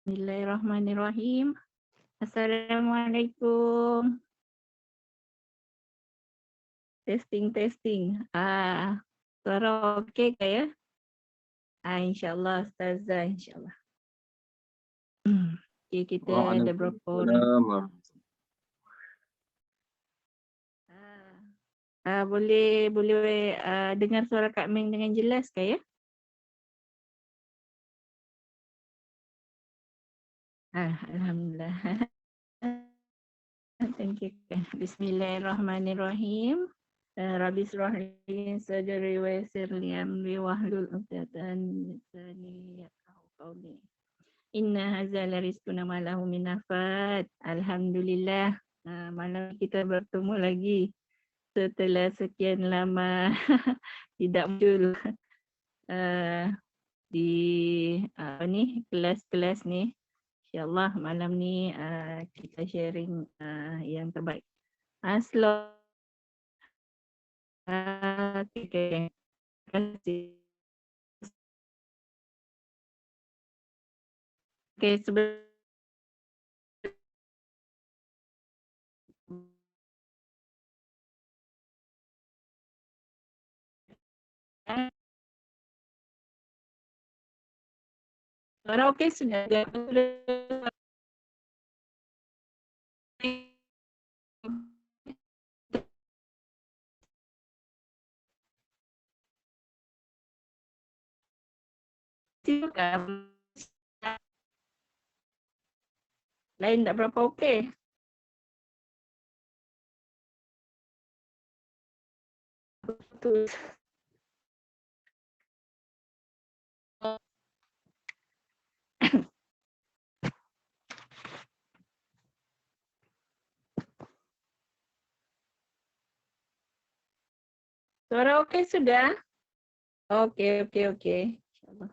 Bismillahirrahmanirrahim. Assalamualaikum. Testing. Suara okey ke ya? InsyaAllah Ustazah, insyaAllah. Okay, kita ada berapa orang? Waalaikumsalam. Boleh dengar suara Kak Meng dengan jelas ke ya? Alhamdulillah. Thank you. Bismillahirrahmanirrahim. Rabbi israh li sadri wa yassir li amri wahlul 'uqdatam min lisani yafqahu qawli. Inna hadza la rizquna ma lahu min nafad. Alhamdulillah. Malam kita bertemu lagi setelah sekian lama tidak muncul di kelas-kelas ni. InsyaAllah malam ni kita sharing yang terbaik. Terima kasih. Okay, suara okey sudah. Lain tak berapa okey. Betul. Suara okey sudah? Okey. InsyaAllah.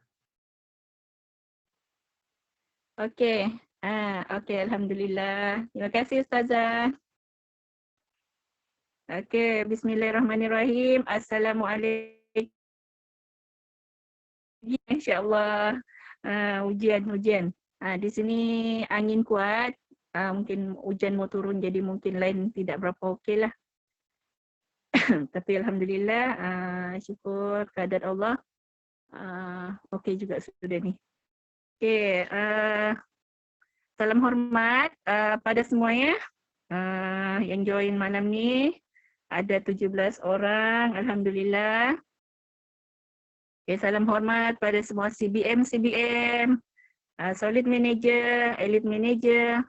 Okey. Okey, alhamdulillah. Terima kasih Ustazah. Okey, bismillahirrahmanirrahim. Assalamualaikum. InsyaAllah. Ujian. Di sini angin kuat. Mungkin hujan mau turun jadi mungkin lain tidak berapa okey lah. Tapi alhamdulillah, syukur kehadirat Allah. Okey juga sudah ni. Okey, salam hormat pada semuanya yang join malam ni. Ada 17 orang, alhamdulillah. Okey, salam hormat pada semua CBM, Solid Manager, Elite Manager,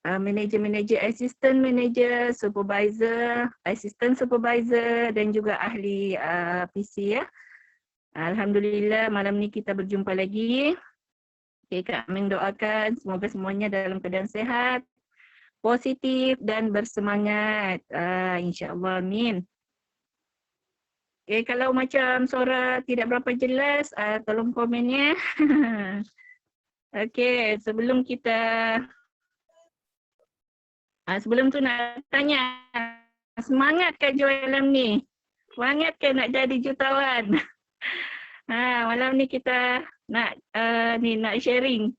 Manager, Assistant Manager, Supervisor, Assistant Supervisor dan juga ahli PC ya. Alhamdulillah malam ni kita berjumpa lagi. Okay, Kak Meng doakan semoga semuanya dalam keadaan sehat, positif dan bersemangat. InsyaAllah, amin. Okay, kalau macam suara tidak berapa jelas, tolong komennya. Okay, sebelum tu nak tanya, semangat ke join malam ni? Semangat ke nak jadi jutawan? Malam ni kita nak sharing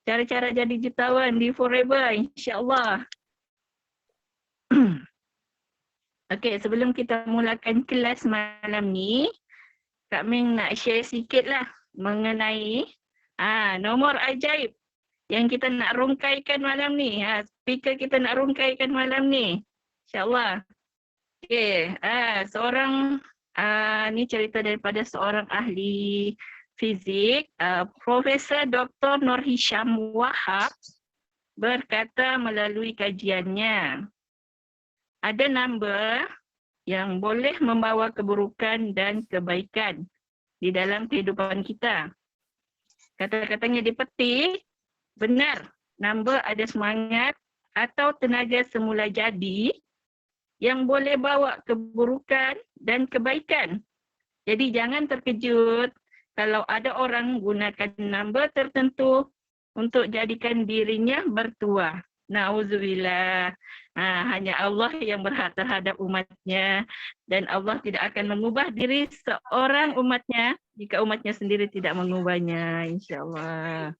cara-cara jadi jutawan di Forever, insyaAllah. Okey, sebelum kita mulakan kelas malam ni, Kak Meng nak share sikit lah mengenai nomor ajaib yang kita nak rungkaikan malam ni. Speaker kita nak rungkaikan malam ni, insyaAllah. Okey, ni cerita daripada seorang ahli fizik, Profesor Dr. Nur Hisham Wahab berkata melalui kajiannya, ada number yang boleh membawa keburukan dan kebaikan di dalam kehidupan kita. Kata-katanya dipetik, benar, number ada semangat atau tenaga semula jadi yang boleh bawa keburukan dan kebaikan. Jadi jangan terkejut kalau ada orang gunakan number tertentu untuk jadikan dirinya bertuah. Nauzubillah. Hanya Allah yang berhak terhadap umatnya dan Allah tidak akan mengubah diri seorang umatnya jika umatnya sendiri tidak mengubahnya, insyaAllah.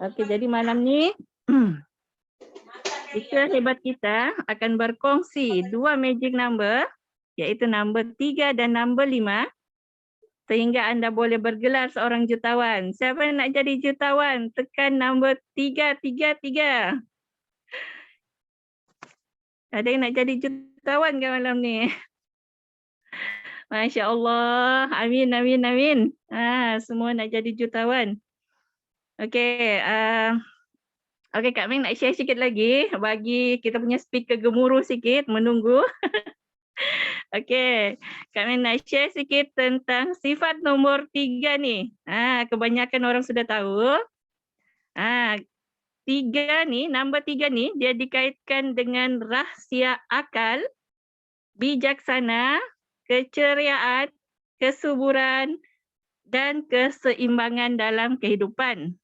Oke, jadi malam ni speaker hebat kita akan berkongsi 2 magic number, iaitu number 3 dan number 5, sehingga anda boleh bergelar seorang jutawan. Siapa yang nak jadi jutawan? Tekan number 333. Ada yang nak jadi jutawan ke malam ni? Masya Allah. Amin, amin, amin. Semua nak jadi jutawan. Okey, okey Kak Ming nak share sikit lagi bagi kita punya speaker gemuruh sikit menunggu. Okey, Kak Ming nak share sikit tentang sifat nombor 3 ni. Kebanyakan orang sudah tahu. 3 ni, number 3 ni dia dikaitkan dengan rahsia akal, bijaksana, keceriaan, kesuburan dan keseimbangan dalam kehidupan.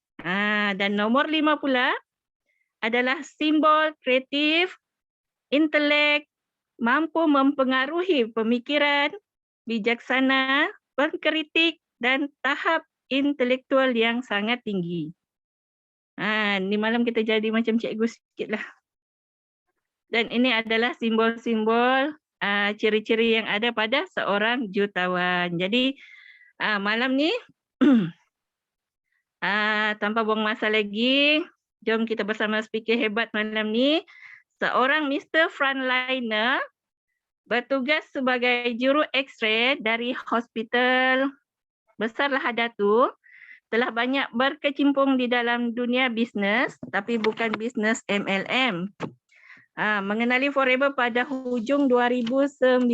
Dan nomor 5 pula adalah simbol kreatif, intelek, mampu mempengaruhi pemikiran, bijaksana, pengkritik dan tahap intelektual yang sangat tinggi. Ni malam kita jadi macam cikgu sikitlah. Dan ini adalah simbol-simbol ciri-ciri yang ada pada seorang jutawan. Jadi malam ni tanpa buang masa lagi, jom kita bersama speaker hebat malam ni, seorang Mr. Frontliner bertugas sebagai juru X-ray dari Hospital Besar Lahadatu, telah banyak berkecimpung di dalam dunia bisnes, tapi bukan bisnes MLM. Mengenali Forever pada hujung 2019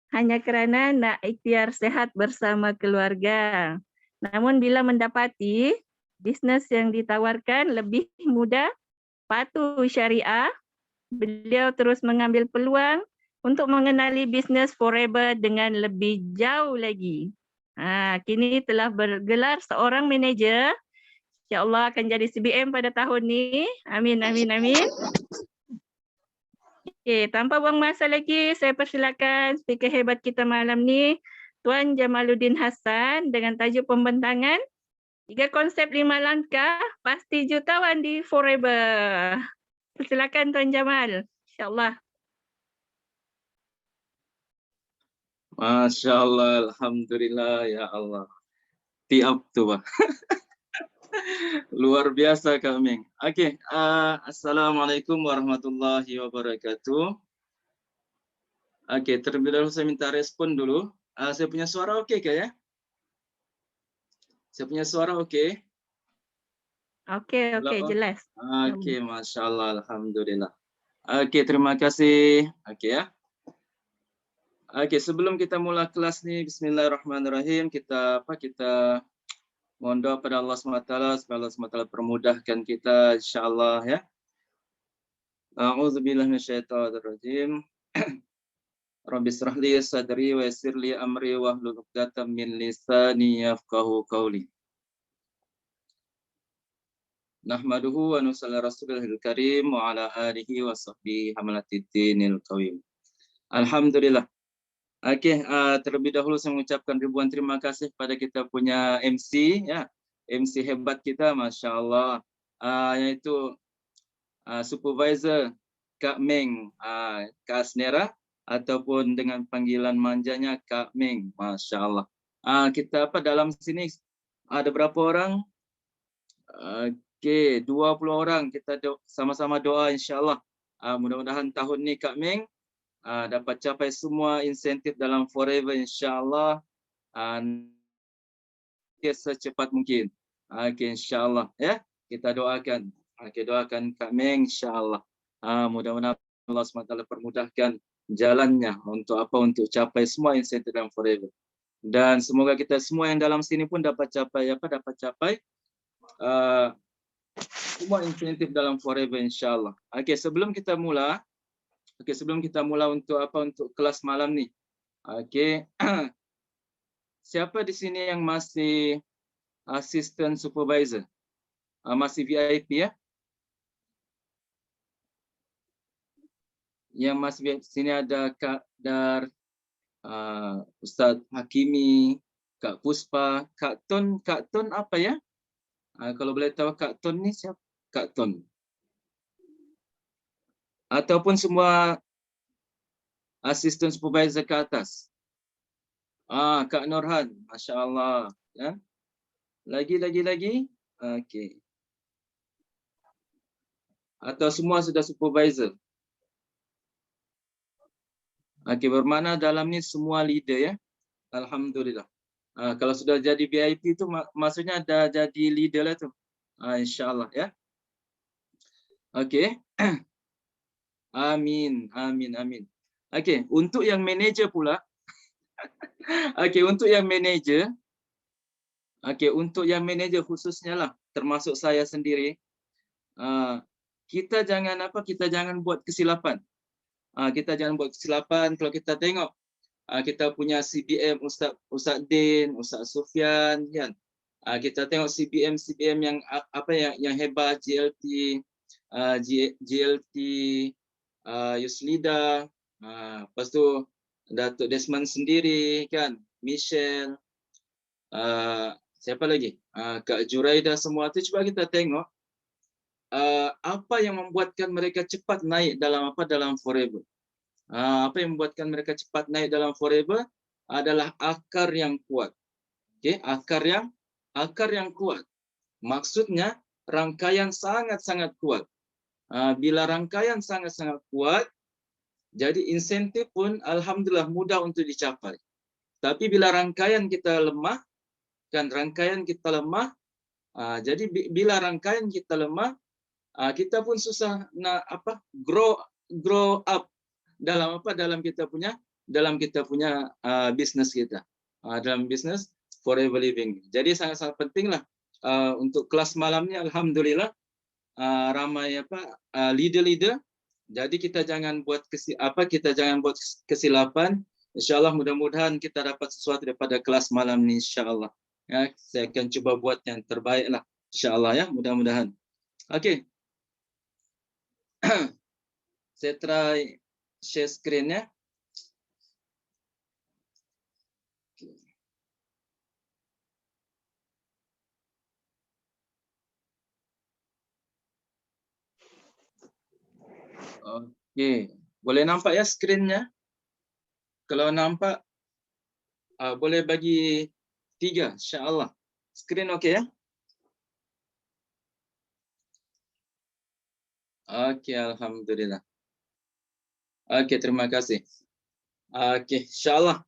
hanya kerana nak ikhtiar sehat bersama keluarga. Namun bila mendapati bisnes yang ditawarkan lebih mudah, patuh syariah, beliau terus mengambil peluang untuk mengenali bisnes Forever dengan lebih jauh lagi. Kini telah bergelar seorang manager. InsyaAllah akan jadi CBM pada tahun ni. Amin, amin, amin. Okey, tanpa buang masa lagi, saya persilakan speaker hebat kita malam ni, Tuan Jamaluddin Hassan dengan tajuk pembentangan 3 konsep 5 langkah pasti jutawan di Forever. Persilakan Tuan Jamal. InsyaAllah. Masya Allah, Alhamdulillah, ya Allah. Tiap tu, Pak. Luar biasa Kak Ming. Okey, Assalamualaikum warahmatullahi wabarakatuh. Okey, terlebih dahulu saya minta respon dulu. Saya punya suara okey ke ya? Saya punya suara okey? Okey, jelas. Okey, Masya Allah, Alhamdulillah. Okey, terima kasih. Okey ya. Okey, sebelum kita mula kelas ni, bismillahirrahmanirrahim, kita mohon doa pada Allah SWT, supaya Allah SWT permudahkan kita, insyaAllah ya. A'udzubillahi minasyaitonirrajim. Rabbi shrah li sadri wa yassir li amri wahlul 'uqdatam min lisani yafqahu qawli. Nahmaduhu wa nusalli rasulil karim wa ala alihi wa sahbihi hamalatid dinil qawim. Alhamdulillah. Okey, terlebih dahulu saya mengucapkan ribuan terima kasih pada kita punya MC ya. MC hebat kita, Masya Allah, yaitu Supervisor Kak Ming, Kak Asnera, ataupun dengan panggilan manjanya Kak Ming, Masya Allah. Kita dalam sini ada berapa orang? Okey, 20 orang. Kita sama-sama doa insya-Allah. Mudah-mudahan tahun ni Kak Ming dapat capai semua insentif dalam Forever insya-Allah secepat mungkin. Okey, insya-Allah ya. Kita doakan. Doakan Kak Ming insya-Allah. Mudah-mudahan Allah SWT permudahkan jalannya untuk capai semua insentif dalam Forever. Dan semoga kita semua yang dalam sini pun dapat capai semua insentif dalam Forever insya-Allah. Okey, sebelum kita mula untuk kelas malam ni. Okey. Siapa di sini yang masih assistant supervisor? Masih VIP ya? Yang masih VIP sini ada Kak Dar, Ustadz Hakimi, Kak Puspa, Kak Ton apa ya? Kalau boleh tahu Kak Ton ni siapa? Kak Ton. Ataupun semua asisten supervisor ke atas. Kak Nurhan, Masya Allah. Ya. Lagi. Okey. Atau semua sudah supervisor. Okey, bermakna dalam ni semua leader ya. Alhamdulillah. Kalau sudah jadi VIP itu maksudnya dah jadi leader lah tu. InsyaAllah ya. Okey. Amin. Okey, untuk yang manager pula. Okey, untuk yang manager. Okey, untuk yang manager khususnya lah, termasuk saya sendiri. Kita jangan buat kesilapan. Kita jangan buat kesilapan kalau kita tengok kita punya CBM Ustaz Din, Ustaz Sufyan kan. Kita tengok CBM yang yang hebat, GLT, Yuslida, lepas tu Datuk Desmond sendiri kan, Michelle, siapa lagi? Kak Juraida, semua tu cuba kita tengok apa yang membuatkan mereka cepat naik dalam Forever. Apa yang membuatkan mereka cepat naik dalam Forever adalah akar yang kuat. Okey, akar yang kuat. Maksudnya rangkaian sangat-sangat kuat. Bila rangkaian sangat-sangat kuat, jadi insentif pun alhamdulillah mudah untuk dicapai. Tapi bila rangkaian kita lemah, jadi bila rangkaian kita lemah, kita pun susah nak grow up dalam kita punya bisnes kita, dalam bisnes Forever Living. Jadi sangat-sangat pentinglah untuk kelas malam ni alhamdulillah ramai leader-leader. Jadi kita jangan buat kesilapan. Insyaallah mudah-mudahan kita dapat sesuatu daripada kelas malam ni insyaallah. Ya, saya akan cuba buat yang terbaiklah insyaallah ya, mudah-mudahan. Okey. Saya try share screen ya. Okey, boleh nampak ya screen-nya? Kalau nampak boleh bagi 3 insya-Allah. Screen okey ya? Okey, alhamdulillah. Okey, terima kasih. Okey, insya-Allah.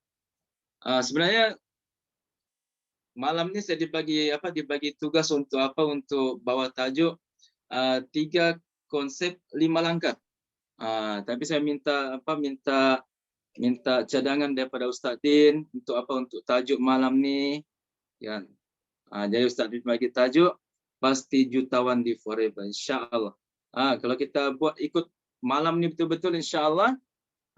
Sebenarnya malam ni saya dibagi tugas untuk untuk bawa tajuk 3 konsep 5 langkah. Tapi saya minta cadangan daripada Ustaz Din untuk untuk tajuk malam ni kan. Jadi Ustaz Din bagi tajuk pasti jutawan di Forever insya-Allah. Kalau kita ikut malam ni betul-betul insya-Allah,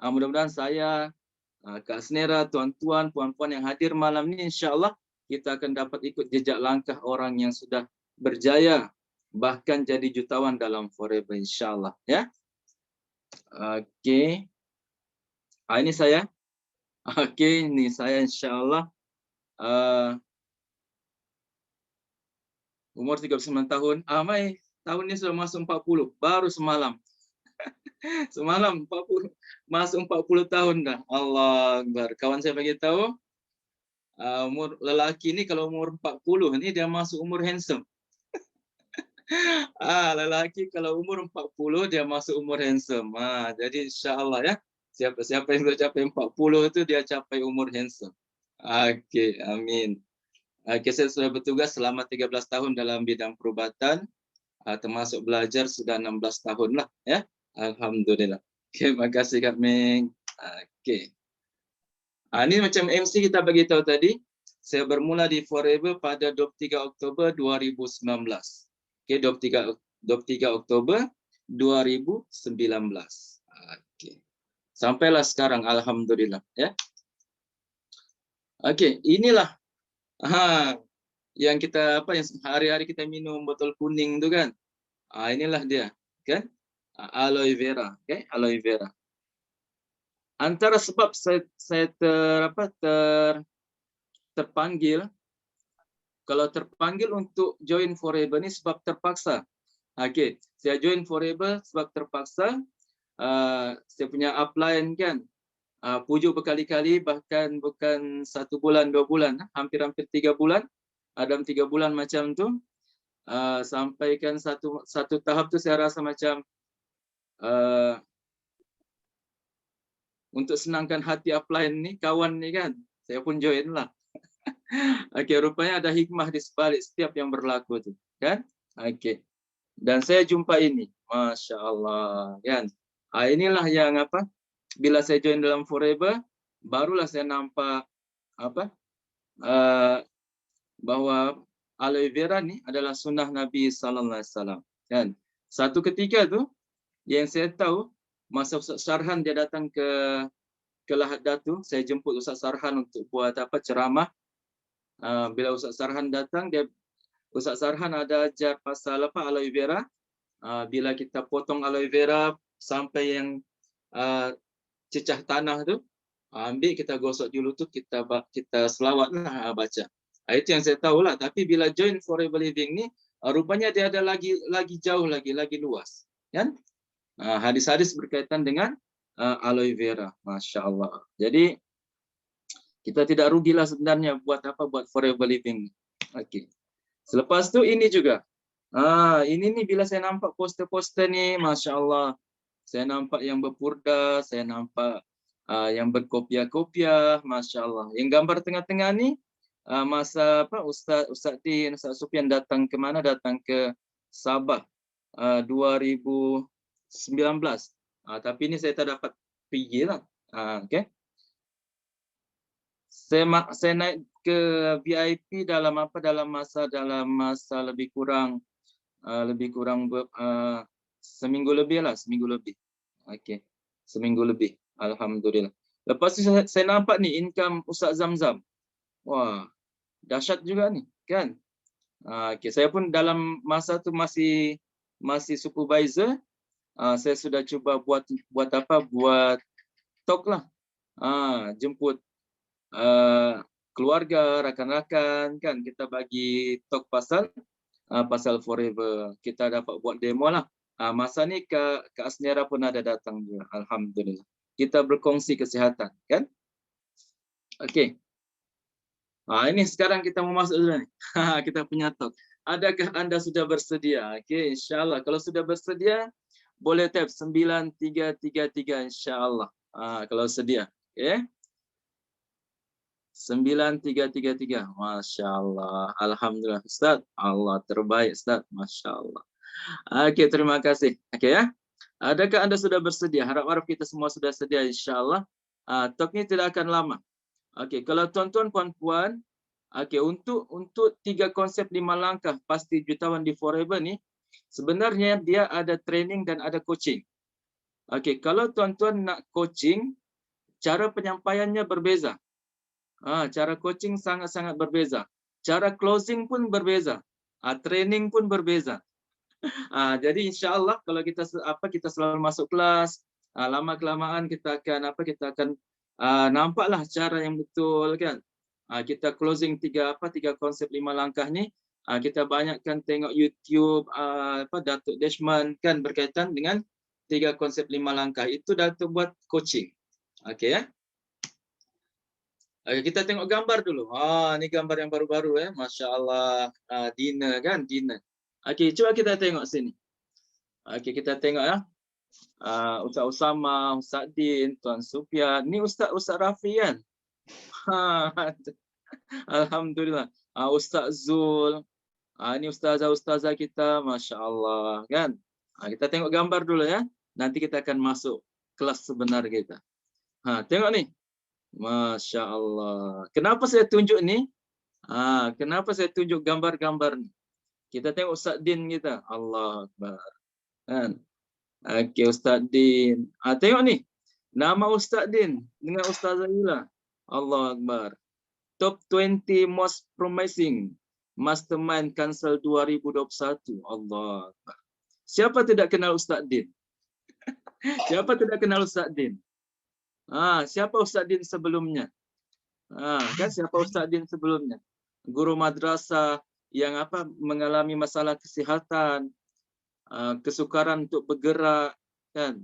mudah-mudahan saya, Kak Asnera, tuan-tuan, puan-puan yang hadir malam ni insya-Allah kita akan dapat ikut jejak langkah orang yang sudah berjaya bahkan jadi jutawan dalam Forever insya-Allah ya. Okey. Ini saya. Okey, ini saya insya-Allah. Umur 39 tahun. Mai tahun ni sudah masuk 40, baru semalam. Semalam 40, masuk 40 tahun dah. Allah Akbar. Kawan saya bagi tahu, umur lelaki ni kalau umur 40 ni dia masuk umur handsome. Lelaki kalau umur 40 dia masuk umur handsome. Jadi insya-Allah ya. Siapa yang sudah capai 40 tu dia capai umur handsome. Okey, amin. Saya sudah bertugas selama 13 tahun dalam bidang perubatan, termasuk belajar sudah 16 tahun lah ya. Alhamdulillah. Okey, terima kasih Kak Ming. Okey. Ini macam MC kita bagi tahu tadi, saya bermula di Forever pada 23 Oktober 2019. Okey, 23 Oktober 2019. Okey. Sampailah sekarang alhamdulillah ya. Okey, inilah yang kita yang hari-hari kita minum botol kuning itu kan. Inilah dia, kan? Aloe vera, okay? Aloe vera. Antara sebab saya terpanggil, kalau terpanggil untuk join Forever ini sebab terpaksa. Okey, saya join Forever sebab terpaksa. Saya punya upline kan, pujuk berkali-kali, bahkan bukan 1 bulan 2 bulan, hampir-hampir 3 bulan. Dalam 3 bulan macam tu, sampaikan satu tahap tu saya rasa macam untuk senangkan hati upline ni, kawan ni kan, saya pun join lah. Okey, rupanya ada hikmah di sebalik setiap yang berlaku tu, kan? Okey. Dan saya jumpa ini, Masya Allah, kan? Inilah yang bila saya join dalam Forever, barulah saya nampak bahwa aloe vera ni adalah sunnah Nabi Sallallahu Alaihi Wasallam, kan? Satu ketika tu, yang saya tahu, masa Ustaz Sarhan dia datang ke Lahad Datu, saya jemput Ustaz Sarhan untuk buat ceramah. Bila Ustaz Sarhan datang, Ustaz Sarhan ada ajar pasal aloe vera. Bila kita potong aloe vera sampai yang cecah tanah tu, ambil kita gosok di lutut, kita selawatlah baca. Itu yang saya tahu lah. Tapi bila join Forever Living ni, rupanya dia ada lagi jauh lagi luas, kan? Hadis-hadis berkaitan dengan aloe vera, Masya Allah. Jadi kita tidak rugilah sebenarnya buat Forever Living. Okey. Selepas tu ini juga. Ini nih bila saya nampak poster-poster ni, Masya Allah. Saya nampak yang berpurda, saya nampak yang berkopiah-kopiah, Masya Allah. Yang gambar tengah-tengah ni, masa Ustaz Din, Ustaz Sufian datang ke mana? Datang ke Sabah 2019. Tapi ini saya tak dapat pergi lah. Okay. Saya naik ke VIP dalam masa lebih kurang seminggu lebih. Okey. Seminggu lebih. Alhamdulillah. Lepas tu saya nampak ni income Ustaz Zamzam. Wah, dahsyat juga ni, kan? Okey, saya pun dalam masa tu masih supervisor. Saya sudah cuba buat talk lah. Jemput keluarga, rakan-rakan, kan, kita bagi talk pasal Forever. Kita dapat buat demo lah. Masa ni Kak Asniara pun ada datang juga. Alhamdulillah. Kita berkongsi kesihatan, kan? Okey. Ini sekarang kita mau masuk dulu ni. Kita punya talk. Adakah anda sudah bersedia? Okey, insyaAllah. Kalau sudah bersedia, boleh tap 9333 insyaAllah. Kalau sedia. Okey. 9333. Masya Allah. Alhamdulillah Ustaz. Allah terbaik Ustaz. Masya Allah. Okey, terima kasih. Okey ya. Adakah anda sudah bersedia? Harap-harap kita semua sudah sedia insyaAllah. Talk ni tidak akan lama. Okey, kalau tuan-tuan puan-puan, okey, untuk 3 konsep 5 langkah pasti jutawan di Forever ni, sebenarnya dia ada training dan ada coaching. Okey, kalau tuan-tuan nak coaching, cara penyampaiannya berbeza. Cara coaching sangat-sangat berbeza. Cara closing pun berbeza. Training pun berbeza. Jadi insya-Allah kalau kita selalu masuk kelas, lama kelamaan kita akan nampaklah cara yang betul, kan. Kita closing 3 konsep 5 langkah ni, kita banyakkan tengok YouTube Datuk Deshman, kan, berkaitan dengan 3 konsep 5 langkah. Itu Datuk buat coaching. Okey ya. Kita tengok gambar dulu. Ni gambar yang baru-baru ya. Masya Allah. Dina, kan, Dina. Okey, cuba kita tengok sini. Okey, kita tengok ya. Ustaz Usama, Ustaz Din, Tuan Sufian. Ni Ustaz Rafi, kan? Alhamdulillah. Ustaz Zul. Ni ustazah kita, Masya Allah, kan? Kita tengok gambar dulu ya. Nanti kita akan masuk kelas sebenar kita. Tengok ni. Masya Allah. Kenapa saya tunjuk ni? Kenapa saya tunjuk gambar-gambar ni? Kita tengok Ustaz Din kita. Allah Akbar. Kan? Okey, Ustaz Din. Tengok ni. Nama Ustaz Din dengan Ustazah Yula. Allah Akbar. Top 20 most promising Mastermind Council 2021. Allah. Siapa tidak kenal Ustaz Din? Siapa tidak kenal Ustaz Din? Siapa Ustaz Din sebelumnya? Kan siapa Ustaz Din sebelumnya? Guru madrasah yang mengalami masalah kesihatan, kesukaran untuk bergerak, kan?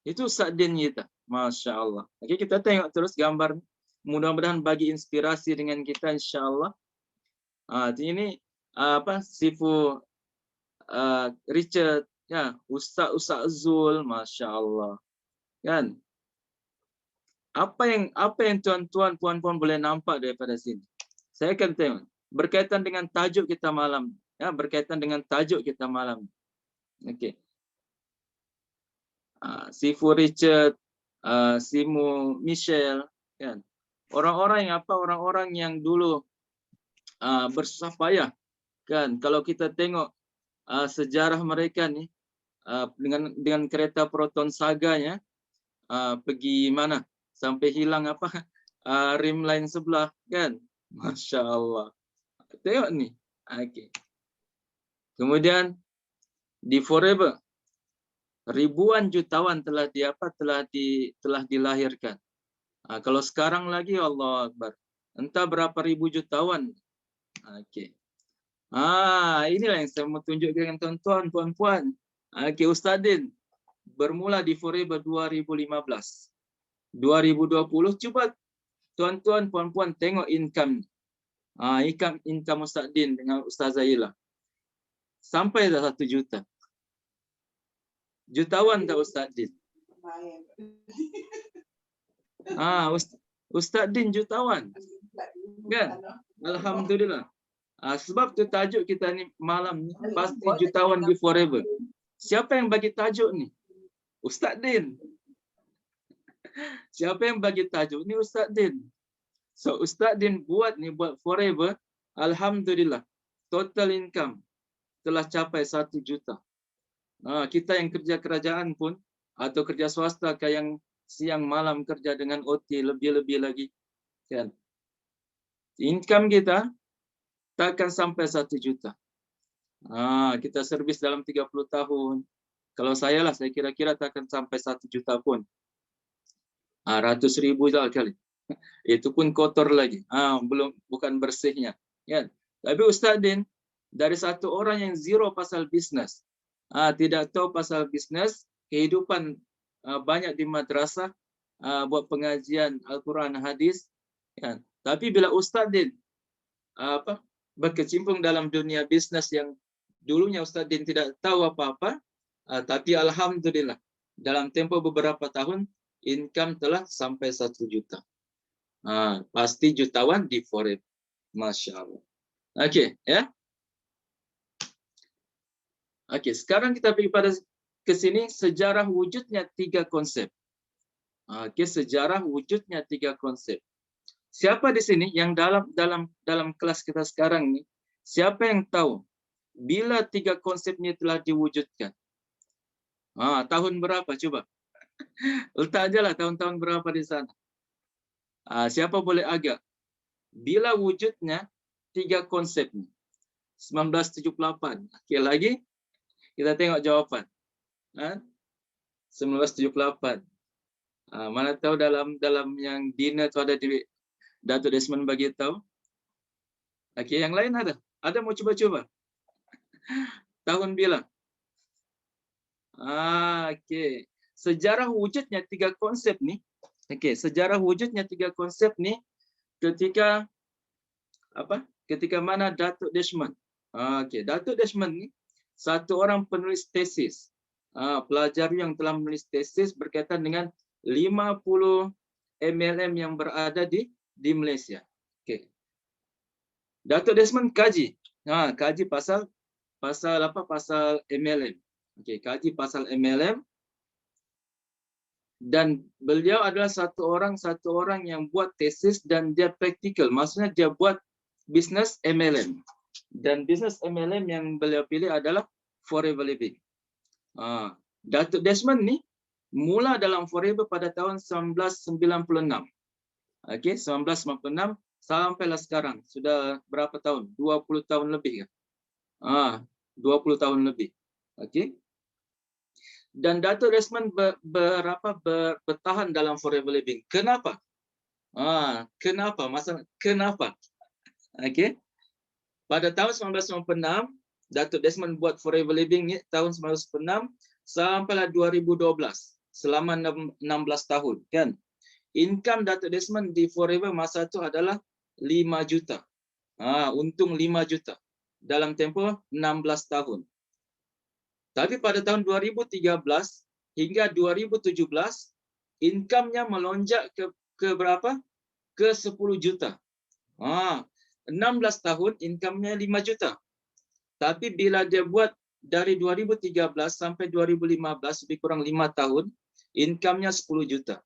Itu Ustaz Din kita. Masya Allah. Okey, kita tengok terus gambar. Mudah-mudahan bagi inspirasi dengan kita, insya-Allah. Ini Sifu Richard, ya, Ustaz Zul, Masya Allah. Kan? Apa yang tuan-tuan, puan-puan boleh nampak daripada sini? Saya akan tengok berkaitan dengan tajuk kita malam, ya, berkaitan dengan tajuk kita malam. Okey. Sifu Richard, Simu Michelle, kan? Orang-orang yang dulu bersusah payah, kan? Kalau kita tengok sejarah mereka ni, dengan kereta Proton Saganya, pergi mana sampai hilang rim line sebelah, kan? Masya Allah. Tengok ni. Okay. Kemudian di Forever, ribuan jutawan telah dilahirkan. Kalau sekarang lagi, Allah Akbar, entah berapa ribu jutawan. Okay. Inilah yang saya mau tunjukkan dengan tuan-tuan, puan-puan. Okay, Ustaz Din bermula di Forever 2015. 2020, coba tuan-tuan, puan-puan tengok income. Income Ustaz Din dengan Ustaz Zaila. Sampai dah 1 juta. Jutawan tak Ustaz Din? Ustaz Din jutawan. Kan? Alhamdulillah. Sebab tu tajuk kita ni malam ni pasti jutawan di Forever. Siapa yang bagi tajuk ni? Ustaz Din. Siapa yang bagi tajuk ni? Ustaz Din. So Ustaz Din buat Forever, alhamdulillah. Total income telah capai 1 juta. Kita yang kerja kerajaan pun atau kerja swasta yang siang malam kerja dengan OT lebih-lebih lagi, kan? Income kita takkan sampai 1 juta. Kita servis dalam 30 tahun. Kalau saya kira-kira takkan sampai 1 juta pun. 100,000 lah kali. Itu pun kotor lagi. Bukan bersihnya. Kan? Tapi Ustaz Din, dari satu orang yang zero pasal bisnes, tidak tahu pasal bisnes, kehidupan banyak di madrasah, buat pengajian Al-Quran hadis. Kan? Tapi bila Ustaz Din berkecimpung dalam dunia bisnes yang dulunya Ustaz Din tidak tahu apa-apa, tapi alhamdulillah dalam tempoh beberapa tahun income telah sampai 1 juta. Pasti jutawan di Forever. Masya Allah. Okey, ya. Okey, sekarang kita pergi ke sini sejarah wujudnya 3 konsep. Okey, sejarah wujudnya 3 konsep. Siapa di sini yang dalam kelas kita sekarang ni, siapa yang tahu bila 3 konsep ini telah diwujudkan? Tahun berapa coba? Letak ajalah tahun-tahun berapa di sana. Siapa boleh agak? Bila wujudnya 3 konsep ni? 1978. Okey, lagi kita tengok jawapan. 1978. Mana tahu dalam yang dinner tu ada di Datuk Desmond bagi tahu. Okey, yang lain ada? Ada mau cuba-cuba? Tahun bila? Okey. Sejarah wujudnya 3 konsep ni. Okey, sejarah wujudnya 3 konsep ni ketika mana Datuk Desmond. Okey, Datuk Desmond ni satu orang penulis tesis. Pelajar yang telah menulis tesis berkaitan dengan 50 MLM yang berada di Malaysia. Okey. Datuk Desmond kaji pasal MLM. Okey, kaji pasal MLM. Dan beliau adalah satu orang yang buat tesis dan dia praktikal. Maksudnya dia buat bisnes MLM. Dan bisnes MLM yang beliau pilih adalah Forever Living. Datuk Desmond ni mula dalam Forever pada tahun 1996. Okey, 1996 sampailah sekarang sudah berapa tahun? 20 tahun lebih kan? 20 tahun lebih. Okey. Dan Dato' Desmond bertahan dalam Forever Living. Kenapa? Kenapa? Masalah kenapa? Okey. Pada tahun 1996, Dato' Desmond buat Forever Living ni tahun 1996 sampailah 2012. Selama 16 tahun kan. Income Dato' Desmond di Forever masa itu adalah 5 juta. Untung 5 juta dalam tempoh 16 tahun. Tapi pada tahun 2013 hingga 2017, income-nya melonjak ke berapa? Ke 10 juta. 16 tahun income-nya 5 juta. Tapi bila dia buat dari 2013 sampai 2015, lebih kurang 5 tahun, income-nya 10 juta.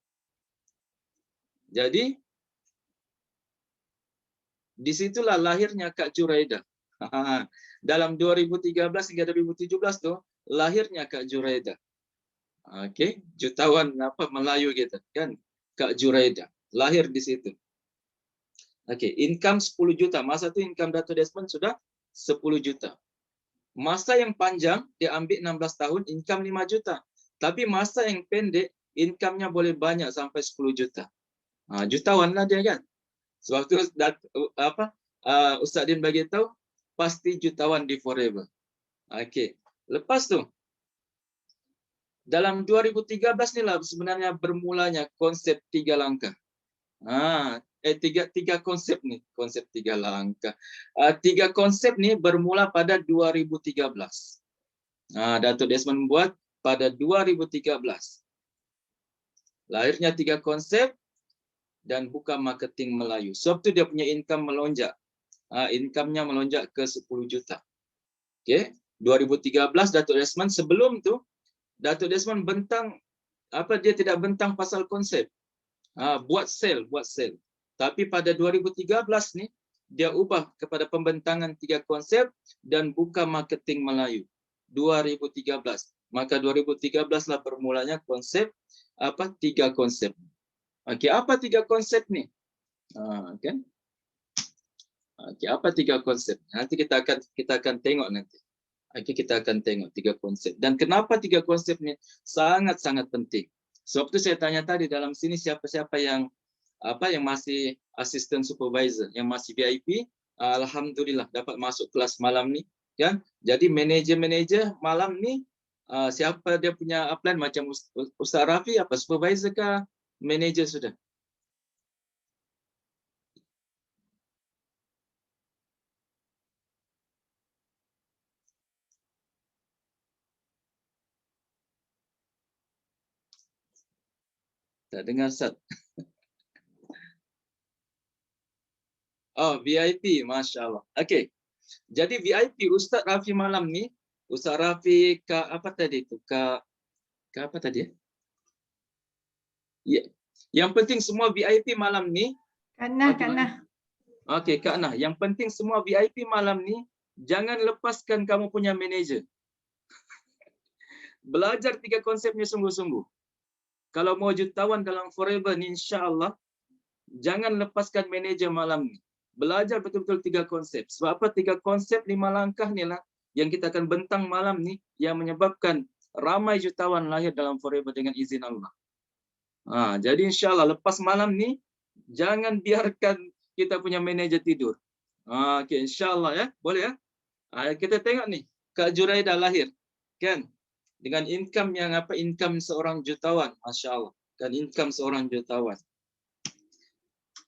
Jadi, disitulah lahirnya Kak Juraida. Dalam 2013 hingga 2017 tuh, lahirnya Kak Juraida. Okey, jutawan Melayu gitu kan, Kak Juraida lahir di situ. Okey, income 10 juta. Masa itu income Dato' Desmond sudah 10 juta. Masa yang panjang dia ambil 16 tahun, income 5 juta. Tapi masa yang pendek, income-nya boleh banyak sampai 10 juta. Jutawan lah dia kan. Sewaktu Ustaz Din bagi tahu, pasti jutawan di Forever. Okey, lepas tu dalam 2013 ni lah sebenarnya bermulanya konsep 3 langkah. Tiga konsep ni, konsep 3 langkah. 3 konsep ni bermula pada 2013. Dato' Desmond buat pada 2013. Lahirnya 3 konsep dan buka marketing Melayu. Sebab tu dia punya income melonjak. Income-nya melonjak ke 10 juta. Okey, 2013 Dato' Desmond, sebelum tu Dato' Desmond bentang dia tidak bentang pasal konsep. Buat sale. Tapi pada 2013 ni dia ubah kepada pembentangan 3 konsep dan buka marketing Melayu. 2013. Maka 2013 lah bermulanya konsep 3 konsep. Okey, apa 3 konsep ni? Kan? Okey, apa 3 konsep? Nanti kita akan tengok nanti. Okey, kita akan tengok 3 konsep. Dan kenapa 3 konsep ni sangat-sangat penting. Sebab tu saya tanya tadi dalam sini siapa-siapa yang masih assistant supervisor, yang masih VIP, alhamdulillah dapat masuk kelas malam ni kan. Jadi manager malam ni siapa dia punya upline macam Ustaz Rafi supervisor ke manager sudah? Tak dengar Ustaz. VIP, Masya Allah. Okey. Jadi VIP Ustaz Rafi malam ni, Ustaz Rafi Kak apa tadi tu? Kak apa tadi? Ya. Yang penting semua VIP malam ni. Kak Nah. Okey, Kak Nah. Yang penting semua VIP malam ni, jangan lepaskan kamu punya manager. Belajar 3 konsepnya sungguh-sungguh. Kalau mau jutawan dalam Forever ni insya-Allah, jangan lepaskan manager malam ni. Belajar betul-betul 3 konsep. Sebab apa 3 konsep 5 langkah ni lah yang kita akan bentang malam ni yang menyebabkan ramai jutawan lahir dalam Forever dengan izin Allah. Jadi insya-Allah lepas malam ni jangan biarkan kita punya manager tidur. Okey, insya-Allah ya. Boleh ya? Kita tengok ni Kak Juraida lahir kan dengan income yang income seorang jutawan, masya-Allah. Kan income seorang jutawan.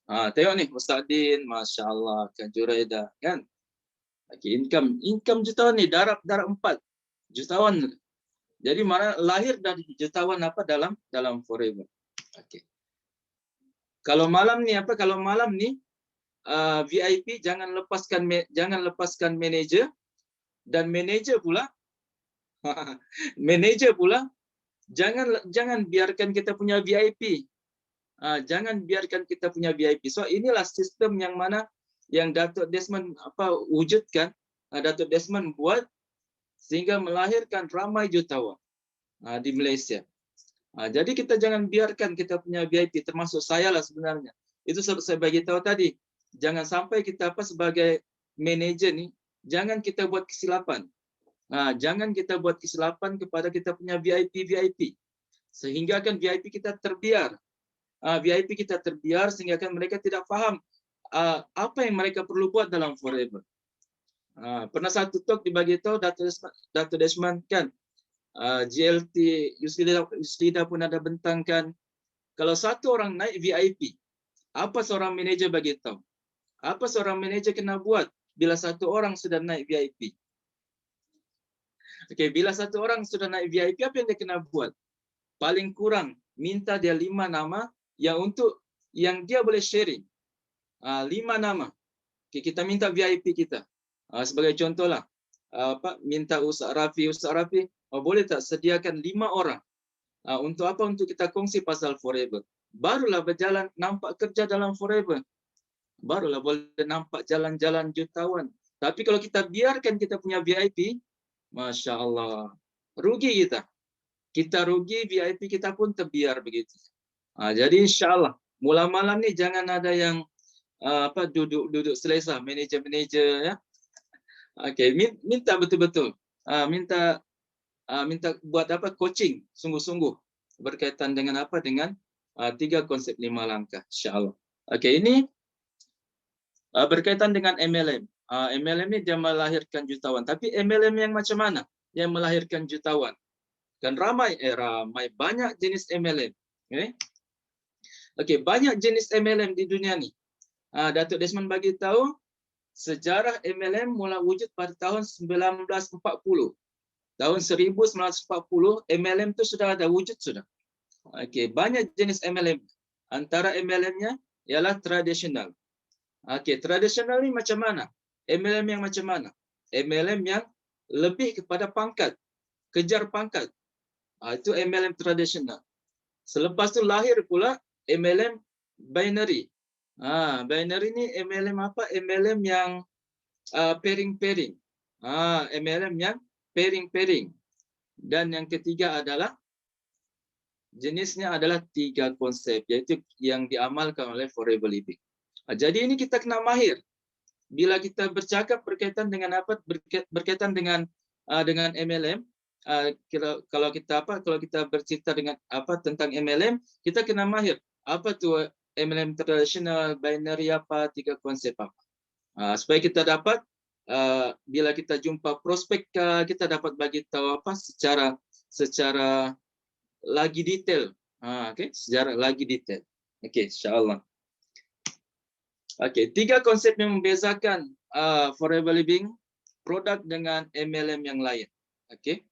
Tengok ni Ustaz Din, Masya Allah, Kak Juraida kan. Okay, income jutawan ni darab 4 jutawan. Jadi mana lahir dari jutawan dalam Forever. Okay. Kalau malam ni VIP jangan lepaskan manager dan manager pula jangan biarkan kita punya VIP. Jangan biarkan kita punya VIP. So inilah sistem yang mana yang Dato' Desmond wujudkan, Dato' Desmond buat sehingga melahirkan ramai jutawan di Malaysia. Jadi kita jangan biarkan kita punya VIP, termasuk saya lah sebenarnya. Itu saya bagi tahu tadi. jangan sampai kita sebagai manajer nih, jangan kita buat kesilapan. Jangan kita buat kesilapan kepada kita punya VIP, sehingga kan VIP kita terbiar. VIP kita terbiar sehingga kan mereka tidak paham apa yang mereka perlu buat dalam Forever. Pernah satu talk dibagi tahu Dr. Desmond kan, GLT Yusrida pun ada bentangkan, kalau satu orang naik VIP, apa seorang manajer bagi tahu? Apa seorang manajer kena buat bila satu orang sudah naik VIP? Okey, bila satu orang sudah naik VIP, apa yang dia kena buat? Paling kurang minta dia 5 nama yang dia boleh sharing. 5 nama. Okay, kita minta VIP kita. Sebagai contohlah, minta Ustaz Rafi, boleh tak sediakan 5 orang. Untuk apa? Untuk kita kongsi pasal Forever. Barulah berjalan nampak kerja dalam Forever. Barulah boleh nampak jalan-jalan jutawan. Tapi kalau kita biarkan kita punya VIP, Masya Allah, rugi kita. Kita rugi, VIP kita pun terbiar begitu. Jadi insya Allah, mula malam ni jangan ada yang duduk selesa, manager ya. Okey, minta betul-betul, minta buat coaching sungguh-sungguh berkaitan dengan dengan 3 konsep 5 langkah, insya Allah. Okey, ini berkaitan dengan MLM. MLM ini dia melahirkan jutawan. Tapi MLM yang macam mana yang melahirkan jutawan? Dan ramai banyak jenis MLM. Okey, banyak jenis MLM di dunia ni. Datuk Desmond bagi tahu sejarah MLM mula wujud pada tahun 1940. Tahun 1940 MLM itu sudah ada wujud sudah. Okey, banyak jenis MLM. Antara MLM-nya ialah tradisional. Okey, tradisional ni macam mana? MLM yang macam mana? MLM yang lebih kepada pangkat, kejar pangkat. Itu MLM tradisional. Selepas tu lahir pula MLM binary. Binary ni MLM apa? MLM yang pairing-pairing. MLM yang pairing-pairing. Dan yang ketiga adalah jenisnya adalah 3 konsep, iaitu yang diamalkan oleh Forever Living. Jadi ini kita kena mahir. Bila kita bercakap berkaitan dengan berkaitan dengan MLM, kalau kita bercerita dengan tentang MLM, kita kena mahir. Apa tu MLM tradisional, binary 3 konsep apa. Supaya kita dapat bila kita jumpa prospek, kita dapat bagi tahu secara lagi detail. Secara lagi detail. Okey, insya-Allah. Okey, 3 konsep yang membezakan Forever Living produk dengan MLM yang lain. Okey.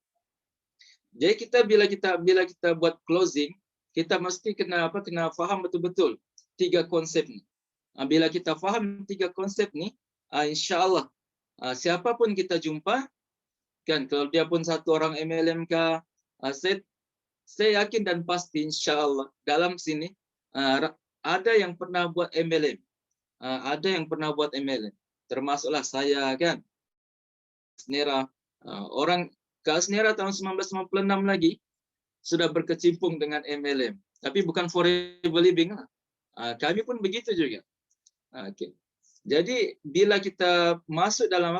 Jadi bila kita buat closing, kita mesti kena faham betul-betul 3 konsep ni. Bila kita faham 3 konsep ni, insya-Allah siapapun kita jumpa, kan, kalau dia pun satu orang MLM kah, saya yakin dan pasti insya-Allah dalam sini ada yang pernah buat MLM. Ada yang pernah buat MLM, termasuklah saya, kan. Asnera, orang ke Asnera tahun 1996 lagi sudah berkecimpung dengan MLM, tapi bukan Forever Living. Kami pun begitu juga. Okey. Jadi bila kita masuk dalam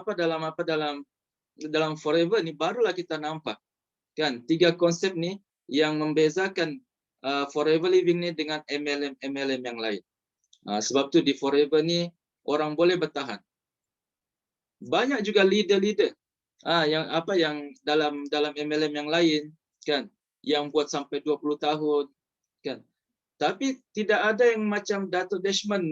Forever ni, barulah kita nampak, kan, 3 konsep ni yang membezakan Forever Living ni dengan MLM yang lain. Sebab tu di Forever ni orang boleh bertahan. Banyak juga leader yang dalam MLM yang lain, kan, yang buat sampai 20 tahun, kan. Tapi tidak ada yang macam Datuk Desmond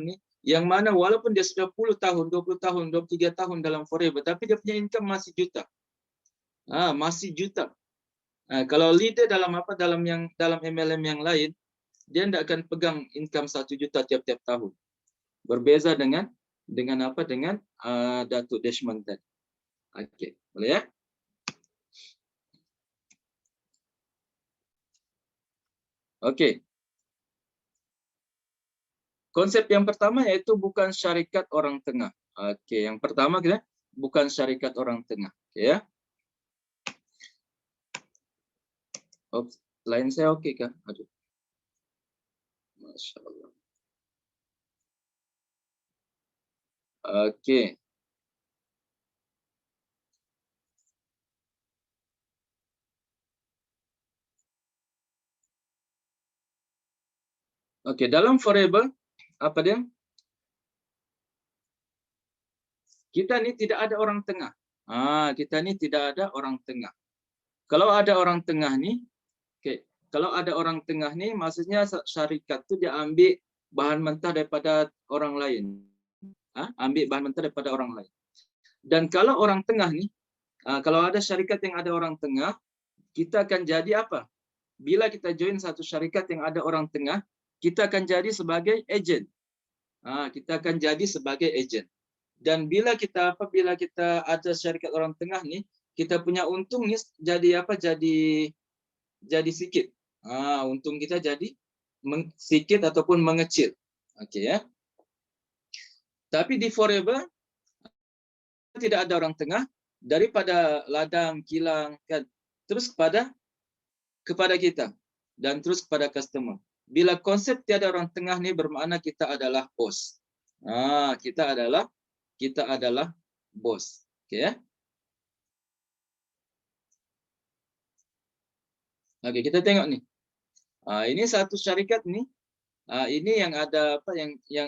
ni, yang mana walaupun dia sudah 10 tahun, 20 tahun, 23 tahun dalam Forever, tapi dia punya income masih juta. Masih juta. Kalau leader dalam MLM yang lain, dia tidak akan pegang income 1 juta tiap-tiap tahun. Berbeza dengan Datuk Desmond tadi. Okey, boleh ya? Okey. Konsep yang pertama iaitu bukan syarikat orang tengah. Okey, yang pertama kita bukan syarikat orang tengah. Okey ya. Line saya okey kah? Aduh. Masya-Allah. Okey. Okey, dalam forever apa dia? Kita ni tidak ada orang tengah. Kita ni tidak ada orang tengah. Kalau ada orang tengah ni, okey, kalau ada orang tengah ni maksudnya syarikat tu dia ambil bahan mentah daripada orang lain. Ambil bahan mentah daripada orang lain. Dan kalau orang tengah ni, kalau ada syarikat yang ada orang tengah, kita akan jadi apa? Bila kita join satu syarikat yang ada orang tengah, kita akan jadi sebagai ejen. Kita akan jadi sebagai ejen. Dan bila kita ada syarikat orang tengah ni, kita punya untung ni jadi apa? Jadi sikit. Untung kita jadi sikit ataupun mengecil. Okey ya. Tapi di forever tidak ada orang tengah, daripada ladang, kilang kan, terus kepada kita dan terus kepada customer. Bila konsep tiada orang tengah ni bermakna kita adalah bos. Kita adalah bos. Okey ya. Okey, kita tengok ni. Ini satu syarikat ni. Ini yang ada apa, yang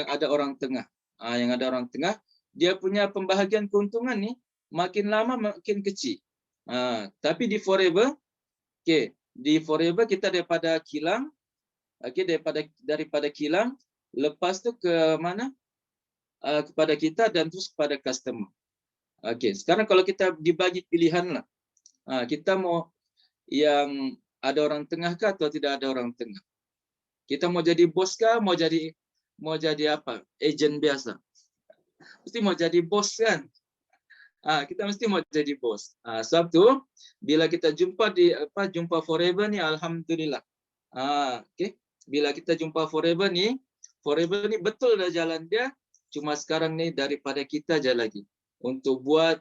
ada orang tengah. Yang ada orang tengah, dia punya pembahagian keuntungan ni makin lama makin kecil. Tapi di forever, okey, di forever kita daripada kilang, okey, daripada kilang, lepas tu ke mana? Kepada kita dan terus kepada customer. Okey, sekarang kalau kita dibagi pilihan lah, kita mau yang ada orang tengah kah atau tidak ada orang tengah? Kita mau jadi bos kah, mau jadi apa? Ejen biasa. Mesti mau jadi bos kan? Kita mesti mau jadi bos. Sebab tu bila kita jumpa forever ni, alhamdulillah. Okey. Bila kita jumpa forever ni betul dah jalan dia. Cuma sekarang ni daripada kita je lagi untuk buat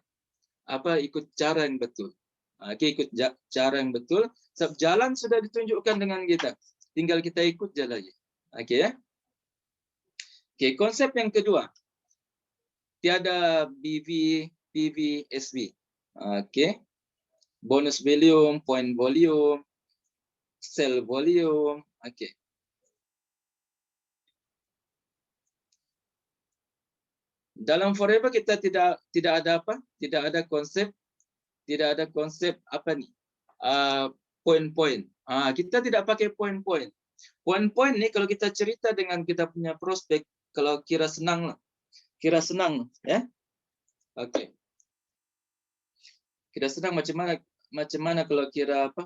apa, ikut cara yang betul. Okey, ikut cara yang betul. Sebab jalan sudah ditunjukkan dengan kita. Tinggal kita ikut je lagi. Okey ya. Okey, konsep yang kedua. Tiada BV, PV, SV. Okey. Bonus volume, point volume, sell volume. Okey. Dalam forever kita tidak ada apa? Tidak ada konsep apa ni? Point-point. Kita tidak pakai point-point. Point-point ni kalau kita cerita dengan kita punya prospek, kalau kira senang ya. Okey. Kira senang macam mana kalau kira apa?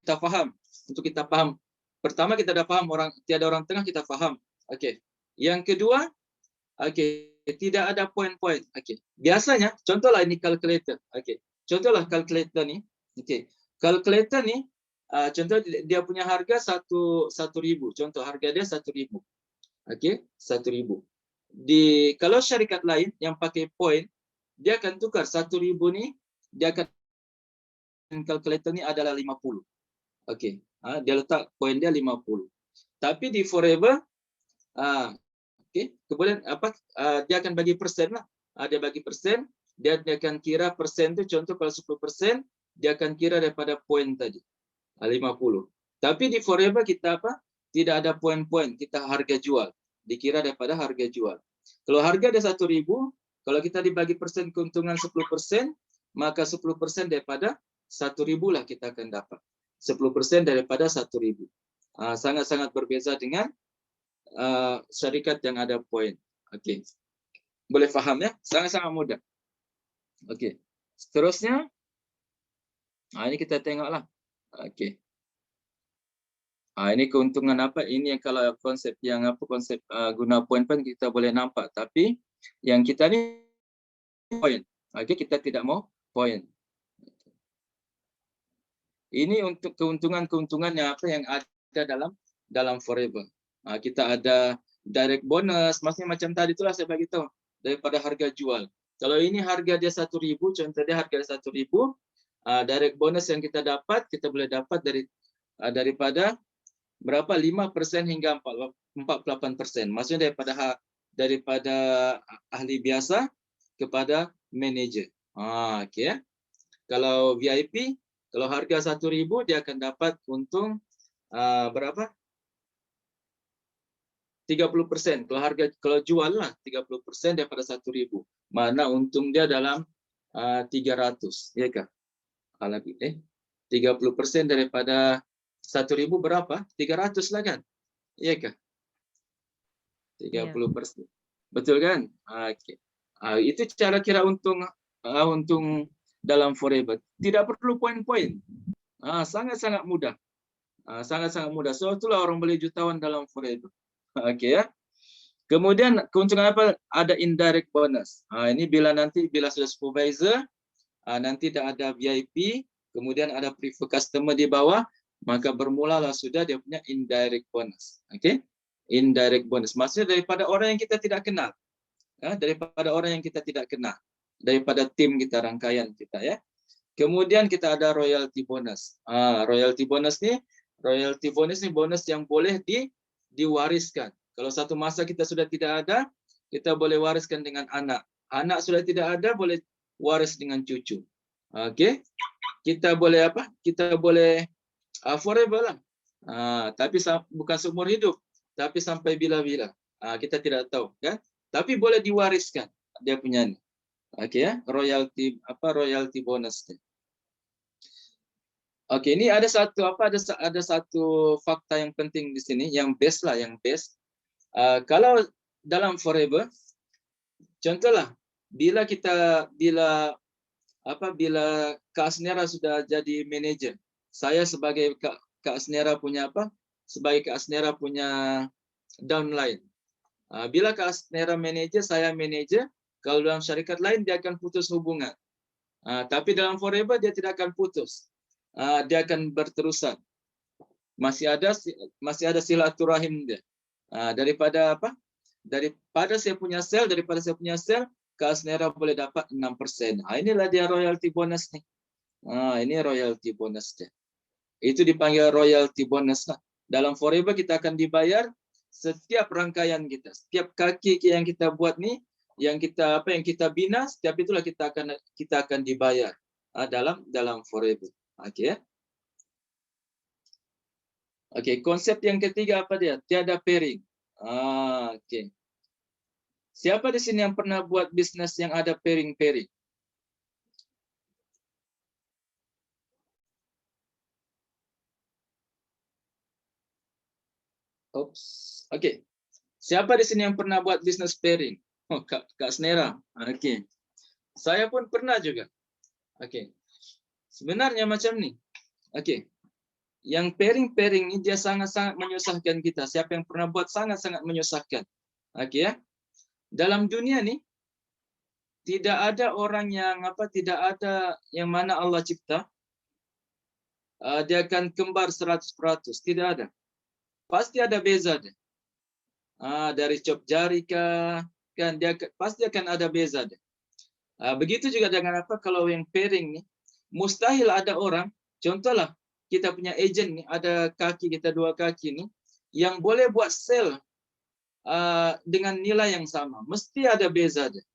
Kita faham. Untuk kita faham. Pertama kita dah faham tiada orang tengah, kita faham. Okey. Yang kedua, okey, tidak ada point-point. Okey. Biasanya, contohlah ini calculator. Okey. Contohlah calculator ni. Okey. Calculator ni, contoh dia punya harga 1.000. Contoh harga dia 1.000. Okey, 1.000. Kalau syarikat lain yang pakai point, dia akan tukar 1.000 ni, dia akan calculator ni adalah 50. Okey. Dia letak point dia 50. Tapi di forever, okey, kemudian apa, dia akan bagi persen lah. Dia bagi persen, dia akan kira persen tu, contoh kalau 10%, dia akan kira daripada point tadi, 50. Tapi di forever kita apa? Tidak ada point-point, kita harga jual. Dikira daripada harga jual. Kalau harga dia 1.000, kalau kita dibagi persen keuntungan 10%, maka 10% daripada 1.000 lah kita akan dapat. 10% daripada 1.000. Sangat-sangat berbeza dengan syarikat yang ada point. Okey. Boleh faham ya? Sangat-sangat mudah. Okey. Seterusnya, ini kita tengoklah. Okey. Ini keuntungan apa? Ini yang kalau konsep guna point-point kita boleh nampak. Tapi yang kita ni point. Okey, kita tidak mau point. Ini untuk keuntungan-keuntungan yang ada dalam forever. Kita ada direct bonus, maksudnya macam tadi itulah saya bagi tahu, daripada harga jual. Kalau ini harga dia 1.000, contoh dia harga 1.000, direct bonus yang kita dapat, kita boleh dapat daripada berapa? 5% hingga 48%. Maksudnya daripada ahli biasa kepada manajer. Oke ya. Kalau VIP, kalau harga 1.000 dia akan dapat untung berapa? 30%. Kalau jual lah 30% daripada 1.000. Mana untung dia dalam 300, ya kah? 30% daripada 1.000 berapa? 300 lah kan? Iya kah? 30%. Betul kan? Oke. Itu cara kira untung dalam forever. Tidak perlu poin-poin. Sangat-sangat mudah. Sangat-sangat mudah. So itulah orang boleh jutawan dalam forever. Oke ya. Kemudian keuntungan apa? Ada indirect bonus. Ini bila sudah supervisor, nanti ada VIP, kemudian ada preferred customer di bawah, maka bermulalah sudah dia punya indirect bonus. Oke? Indirect bonus. Maksudnya daripada orang yang kita tidak kenal. Daripada orang yang kita tidak kenal. Daripada tim kita, rangkaian kita ya. Kemudian kita ada royalty bonus. Royalty bonus ni bonus yang boleh diwariskan. Kalau satu masa kita sudah tidak ada, kita boleh wariskan dengan anak. Anak sudah tidak ada, boleh waris dengan cucu. Oke. Kita boleh apa? Kita boleh forever lah. Tapi bukan seumur hidup, tapi sampai bila-bila. Kita tidak tahu kan? Tapi boleh diwariskan dia punya ni. Oke ya, royalty bonus. Oke, ini ada satu fakta yang penting di sini, yang best. Kalau dalam forever, contohlah bila Kak Asnera sudah jadi manajer, saya sebagai Kak Asnera punya Sebagai Kak Asnera punya downline. Bila Kak Asnera manajer, saya manajer, kalau dalam syarikat lain dia akan putus hubungan. Tapi dalam forever dia tidak akan putus. Dia akan berterusan. Masih ada silaturahim dia. Daripada saya punya sel, Kak Asnera boleh dapat 6%. Inilah dia royalty bonus nih. Ini royalty bonus dia. Itu dipanggil royalty bonus. Dalam forever kita akan dibayar setiap rangkaian kita, setiap kaki yang kita buat nih, yang kita bina, setiap itulah kita akan dibayar dalam forever. Oke. Oke, konsep yang ketiga apa dia? Tiada pairing. Oke. Siapa di sini yang pernah buat bisnis yang ada pairing? Oops. Oke. Siapa di sini yang pernah buat bisnis pairing? Oh, Kak Asnera. Oke. Saya pun pernah juga. Oke. Sebenarnya macam ni. Oke. Yang pairing ini dia sangat-sangat menyusahkan kita. Siapa yang pernah buat sangat-sangat menyusahkan. Oke ya. Dalam dunia ni tidak ada orang tidak ada yang mana Allah cipta dia akan kembar 100%, tidak ada. Pasti ada beza dia. Dari cop jari kan dia pasti akan ada beza dia. Begitu juga dengan kalau yang pairing ni mustahil ada orang, contohlah kita punya agent ni ada kita dua kaki ni yang boleh buat sell dengan nilai yang sama, mesti ada beza dia.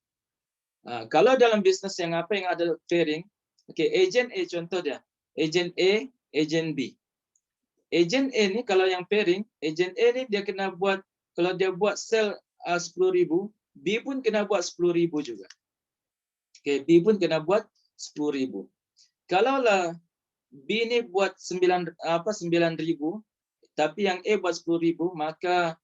Kalau dalam bisnes yang ada pairing, agent A contoh dia, agent A, agent B. Agent A ni kalau yang pairing, agent A ni dia kena buat, kalau dia buat sell 10.000, B pun kena buat 10.000 juga. B pun kena buat 10.000. Kalaulah B ni buat 9.000, tapi yang A buat 10.000, maka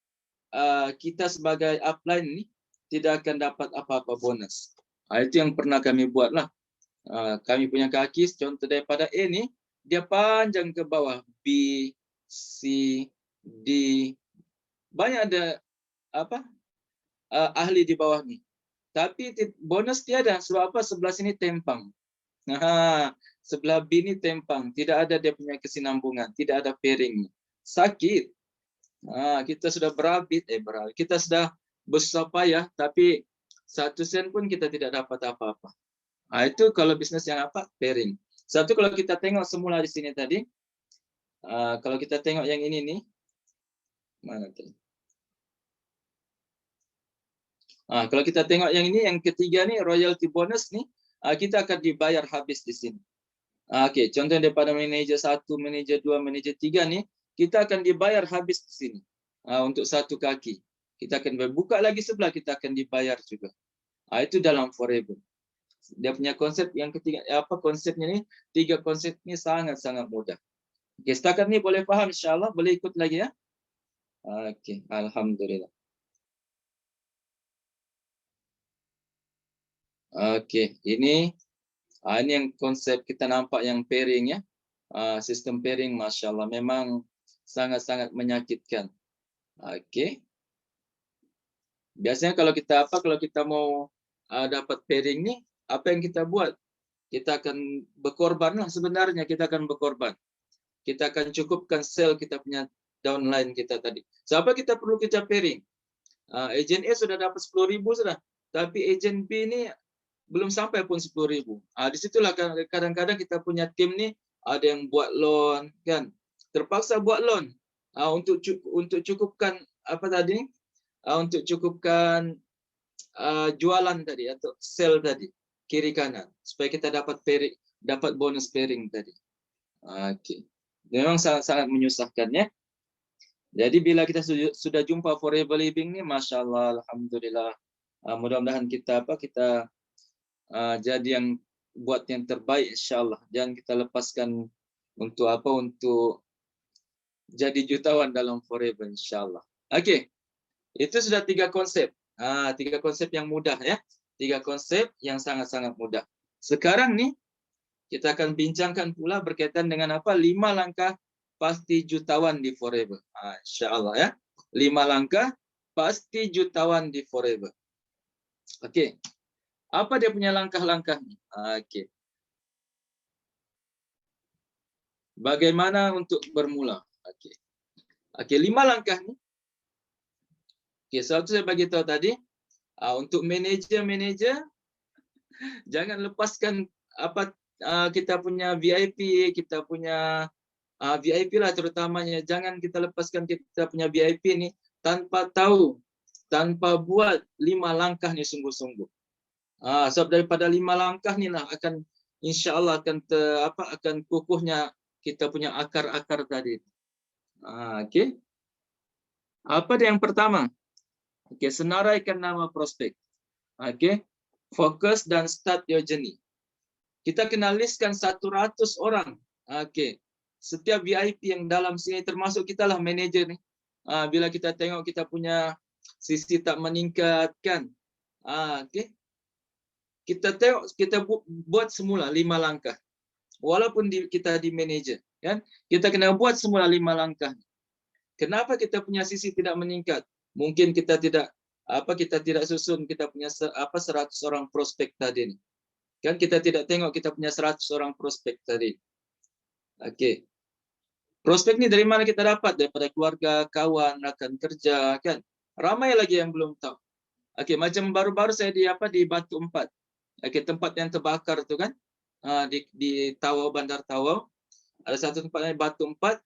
kita sebagai upline ni tidak akan dapat apa-apa bonus. Itu yang pernah kami buat lah. Kami punya kaki, contoh daripada A ni, dia panjang ke bawah. B, C, D. Banyak ada ahli di bawah ni. Tapi bonus tiada. Sebab apa? Sebelah sini tempang. Sebelah B ni tempang. Tidak ada dia punya kesinambungan. Tidak ada pairing. Sakit. Kita sudah kita sudah besar payah, tapi 1 sen pun kita tidak dapat apa-apa. Itu kalau bisnes yang pairing. Satu, kalau kita tengok semula di sini tadi, kalau kita tengok yang ini nih, Mana tadi? Kalau kita tengok yang ini, yang ketiga nih, royalty bonus nih, kita akan dibayar habis di sini. Okey, contoh daripada manager 1, manager 2, manager 3 nih, kita akan dibayar habis di sini. Untuk satu kaki. Kita akan buka lagi sebelah, kita akan dibayar juga. Itu dalam forever. Dia punya konsep yang ketiga, konsepnya ni, 3 konsep ni sangat-sangat mudah. Okey, setakat ni boleh faham insya-Allah, boleh ikut lagi ya. Okey, alhamdulillah. Okey, ini yang konsep kita nampak yang pairing ya. Sistem pairing masya-Allah memang sangat-sangat menyakitkan. Okey. Biasanya kalau kita mau dapat pairing ni, apa yang kita buat? Kita akan berkorban lah sebenarnya, kita akan berkorban. Kita akan cukupkan sel kita punya downline kita tadi. Siapa kita perlu kerja pairing? Ejen A sudah dapat 10,000 sudah, tapi ejen B ni belum sampai pun 10,000. Di situlah kadang-kadang kita punya tim ni ada yang buat loan kan. Terpaksa buat loan untuk cukupkan apa tadi? Untuk cukupkan jualan tadi atau sell tadi kiri kanan supaya kita dapat bonus pairing tadi. Okey. Memang sangat-sangat menyusahkan ya. Jadi bila kita sudah jumpa forever living ni, masya-Allah, alhamdulillah. Mudah-mudahan kita jadi yang buat yang terbaik insya-Allah. Jangan kita lepaskan untuk jadi jutawan dalam forever insya-Allah. Okey. Itu sudah 3 konsep. 3 konsep yang mudah ya. 3 konsep yang sangat-sangat mudah. Sekarang nih kita akan bincangkan pula berkaitan dengan 5 langkah pasti jutawan di forever. Insya-Allah ya. 5 langkah pasti jutawan di forever. Okey. Apa dia punya langkah-langkah ni? Okey. Bagaimana untuk bermula? Okey. Okey, 5 langkah ni. Okey, satu saya bagi tahu tadi, untuk manager jangan lepaskan kita punya VIP, kita punya VIP lah terutamanya. Jangan kita lepaskan kita punya VIP ni tanpa tahu, tanpa buat 5 langkah ni sungguh-sungguh. Sebab daripada 5 langkah ni lah akan insya-Allah akan kukuhnya kita punya akar-akar tadi. Okey. Apa dia yang pertama? Okey, senaraikan nama prospek. Okey. Fokus dan start your journey. Kita kena listkan 100 orang. Okey. Setiap VIP yang dalam sini termasuk kita lah manager ni. Bila kita tengok kita punya sisi tak meningkat kan. Okey. Kita buat semula 5 langkah. Walaupun kita di manager kan, kita kena buat semula 5 langkah. Kenapa kita punya sisi tidak meningkat? Mungkin kita tidak susun kita punya 100 orang prospek tadi ni. Kan kita tidak tengok kita punya 100 orang prospek tadi. Okey. Prospek ni dari mana kita dapat? Daripada keluarga, kawan, rakan kerja kan. Ramai lagi yang belum tahu. Okey, macam baru-baru saya di Batu 4. Okey, tempat yang terbakar tu kan. Di Tawau, Bandar Tawau. Ada satu tempat yang Batu 4.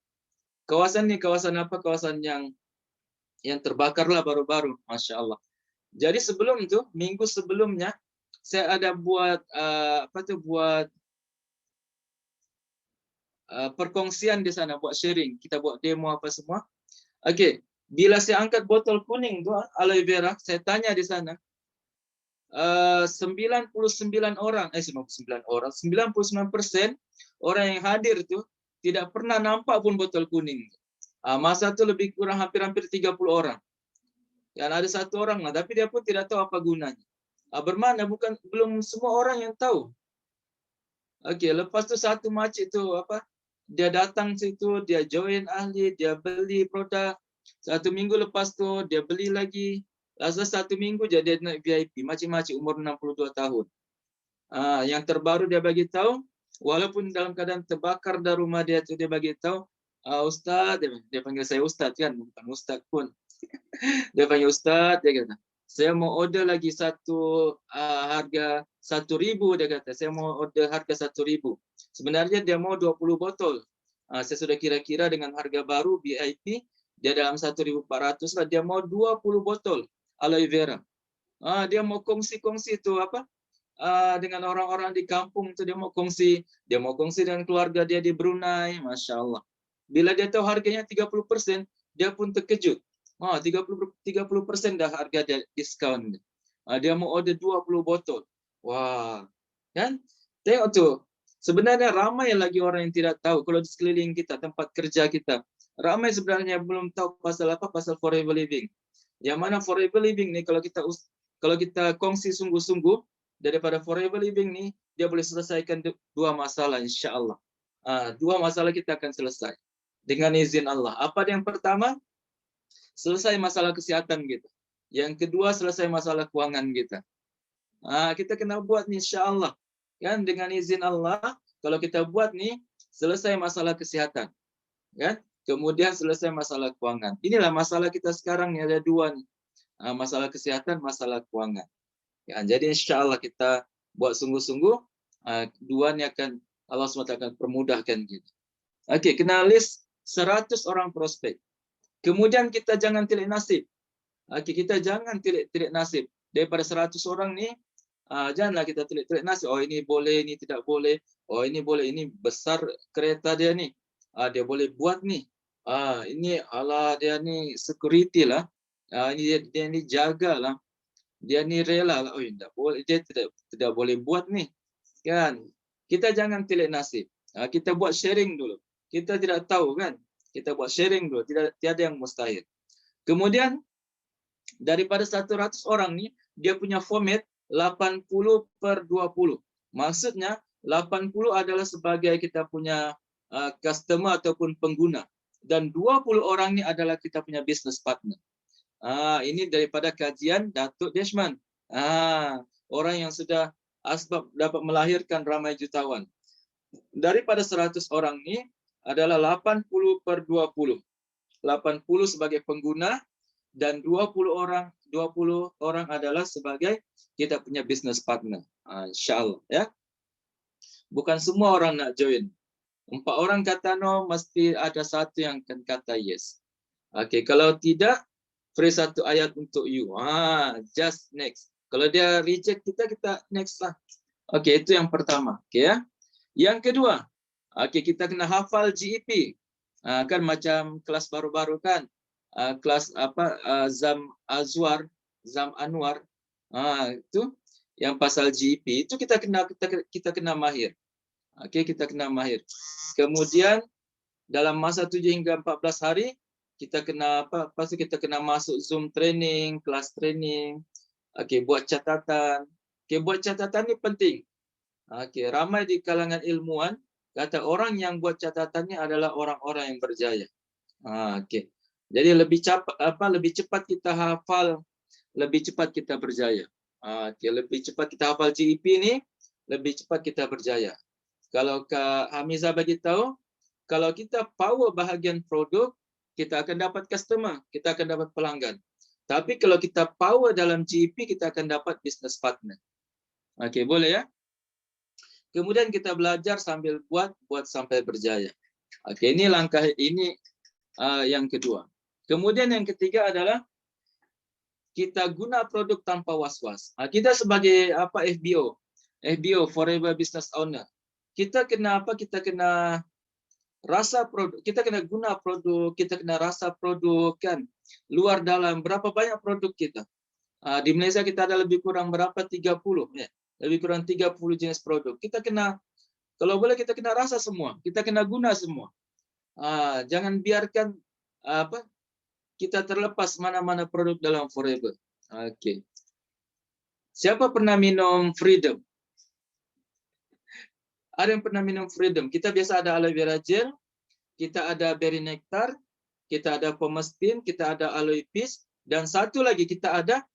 Kawasan ni kawasan yang terbakar lah baru-baru, masya-Allah. Jadi sebelum tu, minggu sebelumnya saya ada buat perkongsian di sana, buat sharing, kita buat demo apa semua. Okey, bila saya angkat botol kuning tu aloe vera, saya tanya di sana 99% orang yang hadir tu tidak pernah nampak pun botol kuning. Masa tu lebih kurang hampir 30 orang. Dan ada satu orang lah, tapi dia pun tidak tahu apa gunanya. Bermakna belum semua orang yang tahu. Okey, lepas tu satu makcik tu dia datang situ, dia join ahli, dia beli produk. 1 minggu lepas tu dia beli lagi. Lepas 1 minggu je dia naik VIP, makcik-makcik umur 62 tahun. Yang terbaru dia bagi tahu, walaupun dalam keadaan terbakar dah rumah dia tu, dia bagi tahu, Ustaz, dia panggil saya Ustaz kan, bukan Ustaz pun. Dia panggil Ustaz, dia kata, saya mau order lagi satu harga 1,000, dia kata, saya mau order harga 1,000. Sebenarnya dia mau 20 botol. Saya sudah kira-kira dengan harga baru VIP, Dia dalam 1.400 lah, dia mau 20 botol aloe vera. Dia mau kongsi-kongsi itu apa? Dengan orang-orang di kampung itu dia mau kongsi dengan keluarga dia di Brunei, Masya Allah. Bila dia tahu harganya 30%, dia pun terkejut. 30% dah harga dia diskon. Dia mau order 20 botol. Wah, kan? Tengok tuh. Sebenarnya ramai lagi orang yang tidak tahu kalau di sekeliling kita, tempat kerja kita. Ramai sebenarnya belum tahu pasal apa, pasal forever living. Yang mana forever living nih kalau kita kongsi sungguh-sungguh daripada forever living nih, dia boleh selesaikan 2 masalah insya Allah. 2 masalah kita akan selesai dengan izin Allah. Apa yang pertama? Selesai masalah kesehatan kita. Yang kedua, selesai masalah keuangan kita. Kita kena buat nih insya Allah. Kan dengan izin Allah, kalau kita buat nih, selesai masalah kesehatan. Kan? Kemudian selesai masalah keuangan. Inilah masalah kita sekarang nih, ada 2 nih. Masalah kesehatan, masalah keuangan. Ya, jadi insya Allah kita buat sungguh-sungguh, 2 nya akan Allah SWT akan permudahkan kita. Oke, kena list 100 orang prospek. Kemudian kita jangan tilik nasib. Kita jangan tilik nasib. Daripada 100 orang nih, janganlah kita tilik nasib. Oh ini boleh, ini tidak boleh. Oh ini boleh, ini besar kereta dia nih. Dia boleh buat nih. Ini ala dia nih security lah. Ini dia ni jaga lah. Dia ni rela lah. Oh tidak boleh, dia tidak boleh buat nih. Kan? Kita jangan tilik nasib. Kita buat sharing dulu. Kita tidak tahu kan? Kita buat sharing dulu. Tiada yang mustahil. Kemudian daripada 100 orang nih, dia punya format 80/20. Maksudnya 80 adalah sebagai kita punya customer ataupun pengguna. Dan 20 orang ini adalah kita punya business partner. Ini daripada kajian Datuk Desmond. Orang yang sudah asbab dapat melahirkan ramai jutawan. Daripada 100 orang ini adalah 80/20. 80 sebagai pengguna dan 20 orang adalah sebagai kita punya business partner. Insya-Allah ya. Bukan semua orang nak join. 4 orang kata no, mesti ada 1 yang akan kata yes. Kalau tidak, free 1 ayat untuk you. Just next. Kalau dia reject kita next lah. Itu yang pertama. Ya. Yang kedua, kita kena hafal GEP. Kan macam kelas baru-baru kan. Kelas apa Zam Anwar. Itu yang pasal GEP itu kita kena mahir. Kita kena mahir. Kemudian dalam masa 7 hingga 14 hari kita kena apa? Pasti kita kena masuk Zoom training, kelas training. Buat catatan. Buat catatan ni penting. Ramai di kalangan ilmuwan kata orang yang buat catatannya adalah orang-orang yang berjaya. Jadi lebih cepat kita hafal, lebih cepat kita berjaya. Lebih cepat kita hafal GEP ni, lebih cepat kita berjaya. Kalau Kak Hamizah bagi tahu, kalau kita power bahagian produk, kita akan dapat customer, kita akan dapat pelanggan. Tapi kalau kita power dalam GEP, kita akan dapat business partner. Boleh ya? Kemudian kita belajar sambil buat sampai berjaya. Ini langkah ini yang kedua. Kemudian yang ketiga adalah kita guna produk tanpa was-was. Kita sebagai FBO, Forever Business Owner. Kita kena Kita kena rasa produk, kita kena guna produk, kita kena rasa produk kan. Luar dalam berapa banyak produk kita. Di Malaysia kita ada lebih kurang berapa 30 ya. Lebih kurang 30 jenis produk. Kita kena, kalau boleh kita kena rasa semua, kita kena guna semua. Jangan biarkan kita terlepas mana-mana produk dalam Forever. Siapa pernah minum Freedom? Ada yang pernah minum Freedom? Kita biasa ada aloe vera gel, kita ada berry nectar, kita ada pomestin, kita ada aloe peace, dan satu lagi kita ada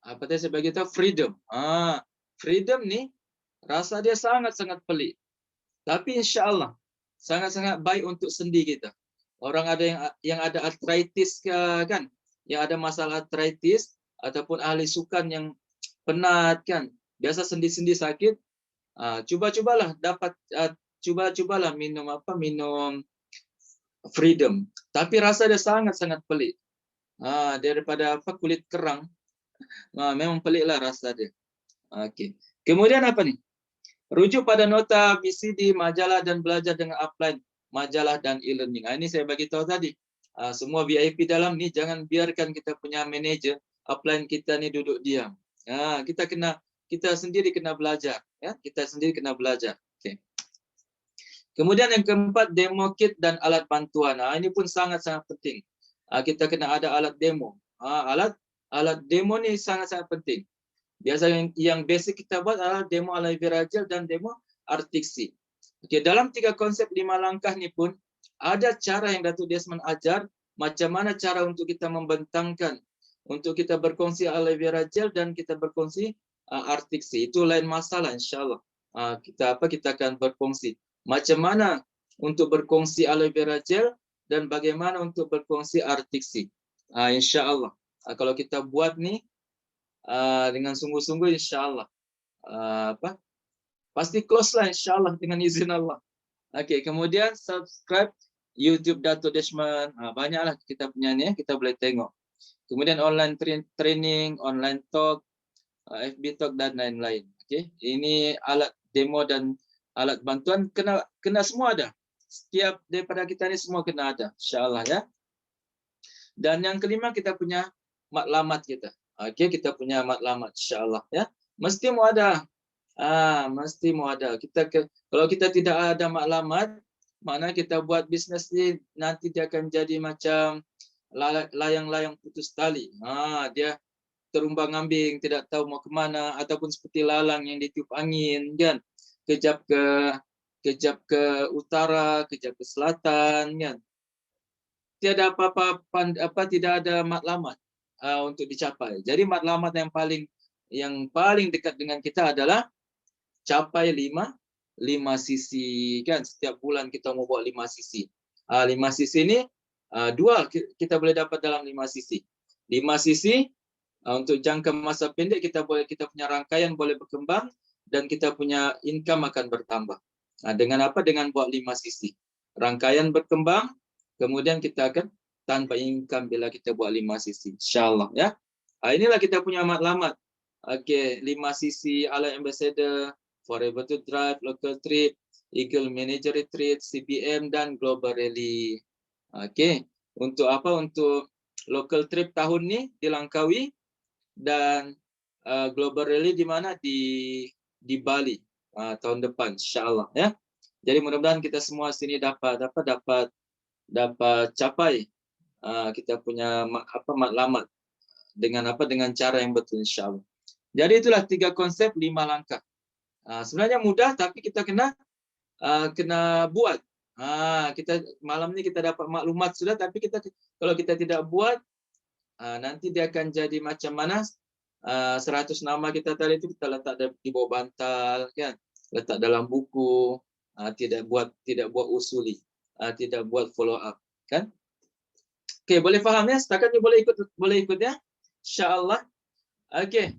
apa tadi saya bagi tahu Freedom. Freedom ni rasa dia sangat-sangat pelik. Tapi insya-Allah sangat-sangat baik untuk sendi kita. Orang ada yang ada arthritis kan, yang ada masalah arthritis ataupun ahli sukan yang penat kan, biasa sendi-sendi sakit, cobalah cobalah minum minum Freedom, tapi rasa dia sangat-sangat pelik. Daripada kulit kerang, memang peliklah rasa dia. Okey. Kemudian apa nih? Rujuk pada nota PCD, majalah dan belajar dengan upline, majalah dan e-learning. Ini saya bagi tahu tadi. Semua VIP dalam ni jangan biarkan kita punya manager upline kita ni duduk diam. Kita sendiri kena belajar, ya. Kita sendiri kena belajar. Okey. Kemudian yang keempat, demo kit dan alat bantuan. Ini pun sangat-sangat penting. Kita kena ada alat demo. Alat demo ni sangat-sangat penting. Biasa yang basic kita buat adalah demo aloe vera gel dan demo Artiksi. Okey, dalam 3 konsep 5 langkah ni pun ada cara yang Datuk Desmond ajar macam mana cara untuk kita membentangkan, untuk kita berkongsi aloe vera gel dan kita berkongsi Artiksi. Itu lain masalah, insya-Allah. Kita akan berkongsi macam mana untuk berkongsi aloe vera gel dan bagaimana untuk berkongsi Artiksi. Insya-Allah. Kalau kita buat ni dengan sungguh-sungguh, insya-Allah pasti close lah, insya-Allah, dengan izin Allah. Okey, kemudian subscribe YouTube Datuk Desmond. Banyaklah kita punya ni, kita boleh tengok. Kemudian online training, online talk, FB talk dan lain-lain. Okey, ini alat demo dan alat bantuan kena semua ada. Setiap daripada kita ni semua kena ada, insya-Allah, ya. Dan yang kelima, kita punya matlamat kita. Okey, kita punya matlamat, insya-Allah, ya. Mesti mau ada. Mesti mau ada. Kalau kita tidak ada matlamat, mana kita buat bisnes ni nanti dia akan jadi macam layang-layang putus tali. Dia terumbang-ambing, tidak tahu mau ke mana, ataupun seperti lalang yang ditiup angin, kan. Kejap ke utara, kejap ke selatan, kan. Tiada apa-apa, tidak ada matlamat untuk dicapai. Jadi matlamat yang paling dekat dengan kita adalah capai 5 sisi, kan. Setiap bulan kita mau buat 5 sisi. 5 sisi ni 2 kita boleh dapat dalam 5 sisi. 5 sisi untuk jangka masa pendek kita punya rangkaian boleh berkembang dan kita punya income akan bertambah. Dengan apa? Dengan buat 5 sisi. Rangkaian berkembang, kemudian kita akan tanpa income bila kita buat 5 sisi. Insya-Allah, ya. Inilah kita punya matlamat. Okey, 5 sisi ala ambassador, Forever to Drive, Local Trip, Eagle Manager Retreat, CBM dan Global Rally. Okey, untuk apa? Untuk Local Trip tahun ni di Langkawi dan Global Rally di mana? Di Bali tahun depan, insya-Allah, ya. Jadi mudah-mudahan kita semua sini dapat capai kita punya matlamat dengan cara yang betul, insya-Allah. Jadi itulah 3 konsep 5 langkah. Sebenarnya mudah, tapi kita kena buat. Kita malam ni kita dapat maklumat sudah, tapi kalau kita tidak buat, nanti dia akan jadi macam mana? 100 nama kita tadi itu kita letak di bawah bantal, kan? Letak dalam buku, tidak buat usuli, tidak buat follow up, kan? Okey, boleh faham, ya? Setakat ni boleh ikut, ya? Insya-Allah. Okey.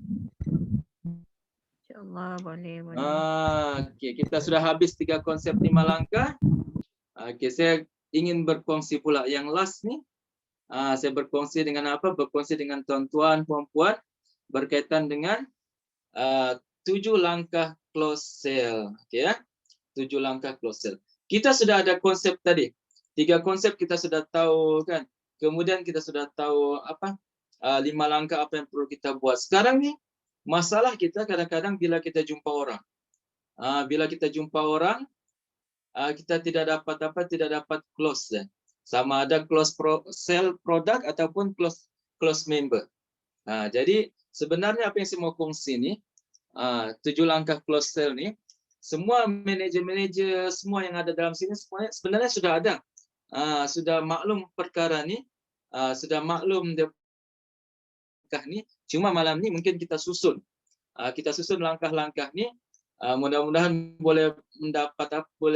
InsyaAllah boleh. Okey, kita sudah habis 3 konsep 5 langkah. Okey, saya ingin berkongsi pula yang last ni. Saya berkongsi dengan apa? Berkongsi dengan tuan-tuan, puan-puan berkaitan dengan 7 langkah close sale. Okey, ya. 7 langkah close sale. Kita sudah ada konsep tadi. 3 konsep kita sudah tahu, kan. Kemudian kita sudah tahu 5 langkah apa yang perlu kita buat. Sekarang ni masalah kita kadang-kadang bila kita jumpa orang. Kita tidak dapat close, ya. Sama ada close sell produk ataupun close member. Jadi sebenarnya apa yang saya mau kongsi ni, 7 langkah close sale ni, semua manager-manager semua yang ada dalam sini sebenarnya sudah ada. Sudah maklum perkara ni, sudah maklum langkah ni. Cuma malam ni mungkin kita susun langkah-langkah ni. Mudah-mudahan boleh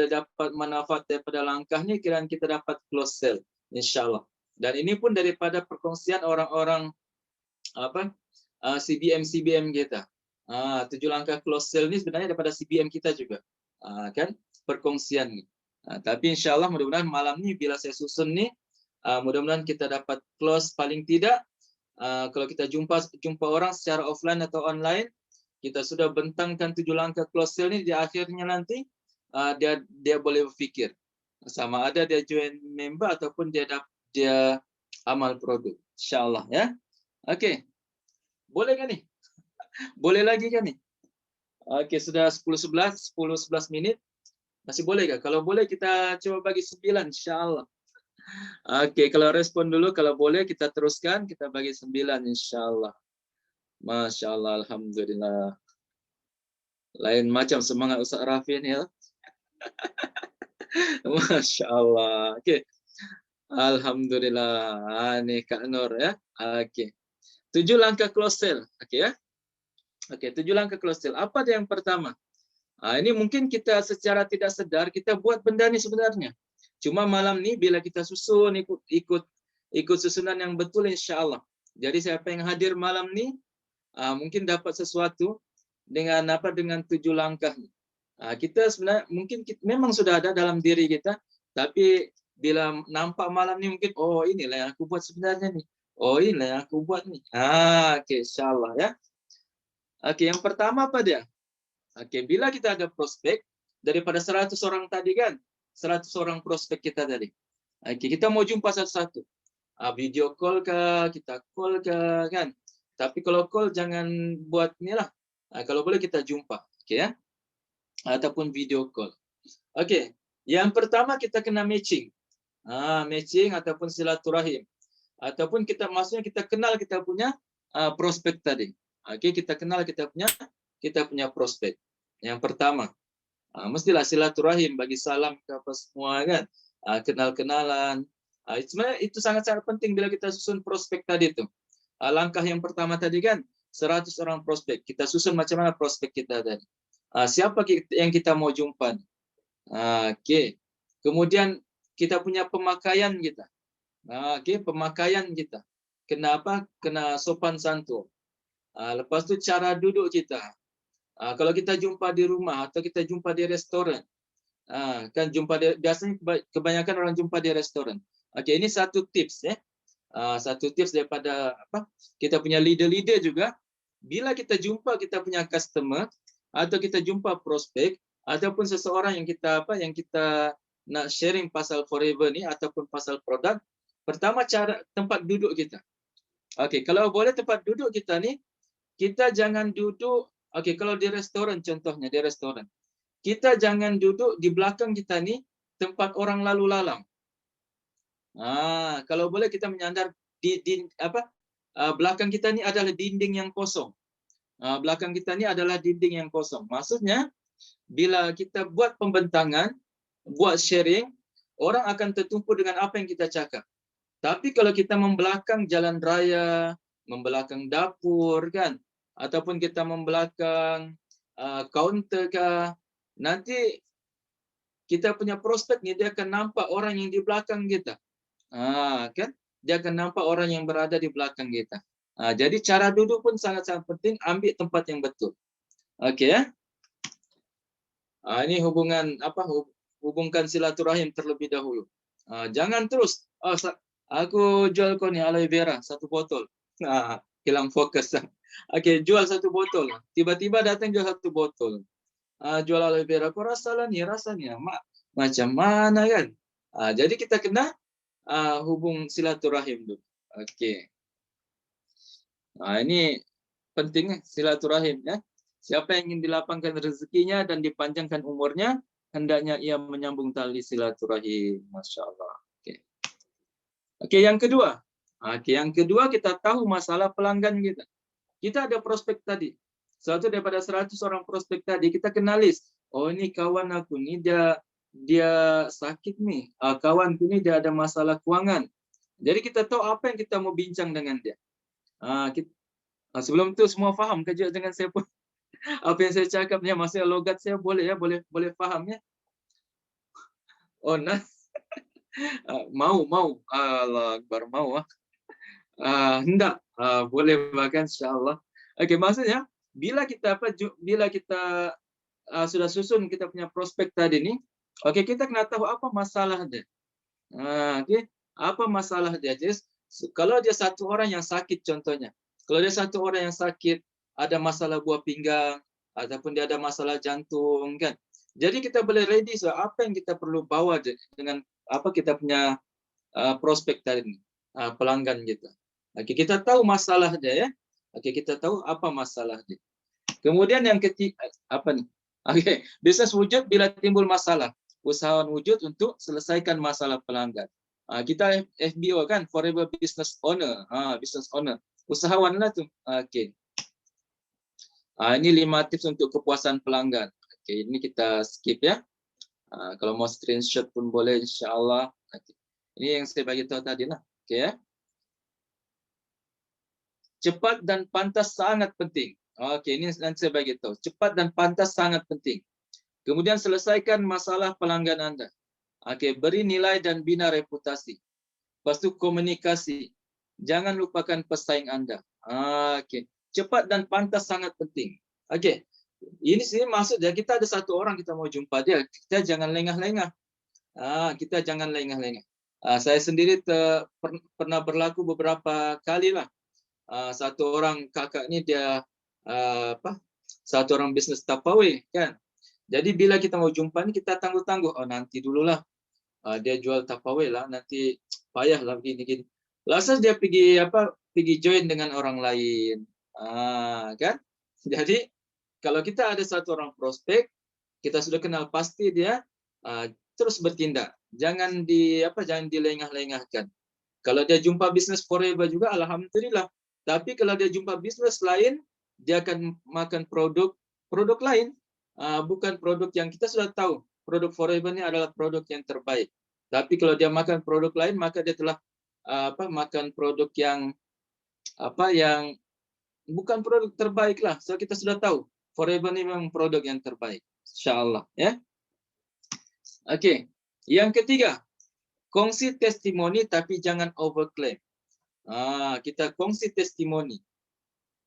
dapat manfaat daripada langkah ni, kiranya kita dapat close sale, insya-Allah. Dan ini pun daripada perkongsian orang-orang CBM kita. 7 langkah close sale ni sebenarnya daripada CBM kita juga, kan. perkongsian nih. Tapi insya Allah mudah-mudahan malam ini bila saya susun nih, mudah-mudahan kita dapat close paling tidak. Kalau kita jumpa orang secara offline atau online, kita sudah bentangkan 7 langkah close sale ini, di akhirnya nanti dia boleh berpikir sama ada dia join member ataupun dia amal produk, insyaallah ya. Oke, boleh kan nih? Boleh lagi kan nih? Oke, sudah 10-11 menit. Masih boleh nggak? Kalau boleh kita coba bagi 9, insyaallah. Oke, kalau respon dulu, kalau boleh kita teruskan, kita bagi 9, insyaallah. Masya Allah, alhamdulillah. Lain macam semangat Ustaz Rafi ini ya. Masya Allah. Oke, alhamdulillah. Ini Kak Nur ya. Oke, 7 langkah close sale. Oke ya. Oke, 7 langkah close sale. Apa yang pertama? Ini mungkin kita secara tidak sadar kita buat benda ini sebenarnya. Cuma malam ini bila kita susun ikut susunan yang betul, insya Allah. Jadi siapa yang hadir malam ini mungkin dapat sesuatu dengan 7 langkah. Kita sebenarnya mungkin memang sudah ada dalam diri kita, tapi bila nampak malam ini mungkin inilah yang aku buat sebenarnya nih. Inilah yang aku buat nih. Oke, insya Allah ya. Oke, yang pertama apa dia? Oke, bila kita ada prospek daripada 100 orang tadi kan, 100 orang prospek kita tadi. Oke, kita mau jumpa satu-satu. Video call ke, kita call ke kan. Tapi kalau call jangan buat inilah. Kalau boleh kita jumpa, oke ya. Ataupun video call. Oke, yang pertama kita kena matching. Matching ataupun silaturahim. Ataupun maksudnya kita kenal kita punya prospek tadi. Oke, kita kenal kita punya prospek. Yang pertama, mestilah silaturahim, bagi salam ke apa semua kan, kenal-kenalan. Sebenarnya itu sangat-sangat penting bila kita susun prospek tadi itu. Langkah yang pertama tadi kan 100 orang prospek. Kita susun macam mana prospek kita tadi. Siapa yang kita mau jumpa? Oke. Kemudian kita punya pemakaian kita. Oke, pemakaian kita. Kenapa? Kena sopan santun. Lepas itu cara duduk kita. Kalau kita jumpa di rumah atau kita jumpa di restoran, kan biasanya kebanyakan orang jumpa di restoran. Oke, ini satu tips ya. Satu tips daripada kita punya leader juga. Bila kita jumpa kita punya customer atau kita jumpa prospek ataupun seseorang yang kita nak sharing pasal Forever ni ataupun pasal produk, pertama cara tempat duduk kita. Oke, kalau boleh tempat duduk kita ni, kita jangan duduk. Oke, kalau di restoran contohnya, di restoran. Kita jangan duduk di belakang kita ni tempat orang lalu lalang. Kalau boleh kita menyandar belakang kita ni adalah dinding yang kosong. Belakang kita ni adalah dinding yang kosong. Maksudnya bila kita buat pembentangan, buat sharing, orang akan tertumpu dengan apa yang kita cakap. Tapi kalau kita membelakang jalan raya, membelakang dapur kan, ataupun kita membelakang kaunter kah, nanti kita punya prospek ni dia akan nampak orang yang di belakang kita. Kan? Dia akan nampak orang yang berada di belakang kita. Jadi cara duduk pun sangat-sangat penting, ambil tempat yang betul. Okey ya. Ini hubungkan silaturahim terlebih dahulu. Jangan terus aku jual kau ni aloe vera 1 botol. Hilang fokus. Okey, jual 1 botol. Tiba-tiba datang jual 1 botol. Jual aloe vera, kau rasalah ni, rasanya macam mana kan? Jadi kita kena hubung silaturahim dulu. Okey. Ini penting silaturahim ya. Siapa yang ingin dilapangkan rezekinya dan dipanjangkan umurnya, hendaknya ia menyambung tali silaturahim. Masya Allah. Okey, yang kedua. Yang kedua kita tahu masalah pelanggan kita. Kita ada prospek tadi. Satu daripada 100 orang prospek tadi, kita kenalis. Ini kawan aku ni dia sakit nih. Kawanku ni dia ada masalah keuangan. Jadi kita tahu apa yang kita mau bincang dengan dia. Sebelum tu semua faham kerja dengan saya pun. Apa yang saya cakapnya, maksudnya logat saya boleh ya, boleh faham ya. Mau. Allah Akbar, mau. Hendak. Boleh bahkan insya-Allah. Okey, maksudnya bila kita sudah susun kita punya prospek tadi ni, Oke, kita kena tahu apa masalah dia. Oke, apa masalah dia? Jadi, kalau dia satu orang yang sakit contohnya, kalau dia satu orang yang sakit, ada masalah buah pinggang, ataupun dia ada masalah jantung, kan? Jadi kita boleh ready so apa yang kita perlu bawa dengan apa kita punya prospek tadi ini, pelanggan kita. Oke, kita tahu masalah dia ya. Oke, kita tahu apa masalah dia. Kemudian yang ketiga apa nih? Oke, bisnis wujud bila timbul masalah. Usahawan wujud untuk selesaikan masalah pelanggan. Kita FBO kan, Forever Business Owner, business owner. Usahawan lah tuh. Oke. Ini 5 tips untuk kepuasan pelanggan. Oke, ini kita skip ya. Kalau mau screenshot pun boleh, insya-Allah. Ini yang saya bagi tahu tadi lah. Oke ya. Cepat dan pantas sangat penting. Oke, ini nanti saya bagi tahu. Cepat dan pantas sangat penting. Kemudian selesaikan masalah pelanggan Anda. Oke, beri nilai dan bina reputasi. Lepas itu komunikasi. Jangan lupakan pesaing Anda. Oke, cepat dan pantas sangat penting. Oke, ini sih maksudnya kita ada satu orang kita mau jumpa dia, kita jangan lengah-lengah. Kita jangan lengah-lengah. Saya sendiri pernah berlaku beberapa kali lah. Satu orang kakak ini dia satu orang bisnis Tupperware kan. Jadi bila kita mau jumpa ini kita tangguh-tangguh. Oh nanti dululah. Dia jual Tupperware lah. Nanti payah lah begini-gini. Lalu dia pergi join dengan orang lain. Kan? Jadi kalau kita ada satu orang prospek, kita sudah kenal pasti dia terus bertindak. Jangan dilengah-lengahkan. Kalau dia jumpa bisnis Forever juga, alhamdulillah. Tapi kalau dia jumpa bisnis lain, dia akan makan produk lain. Bukan produk yang kita sudah tahu. Produk Forever ini adalah produk yang terbaik. Tapi kalau dia makan produk lain, maka dia telah makan produk yang yang bukan produk terbaik lah. So kita sudah tahu Forever ini memang produk yang terbaik. Insyaallah ya. Oke. Yang ketiga, kongsi testimoni tapi jangan overclaim. Kita kongsi testimoni.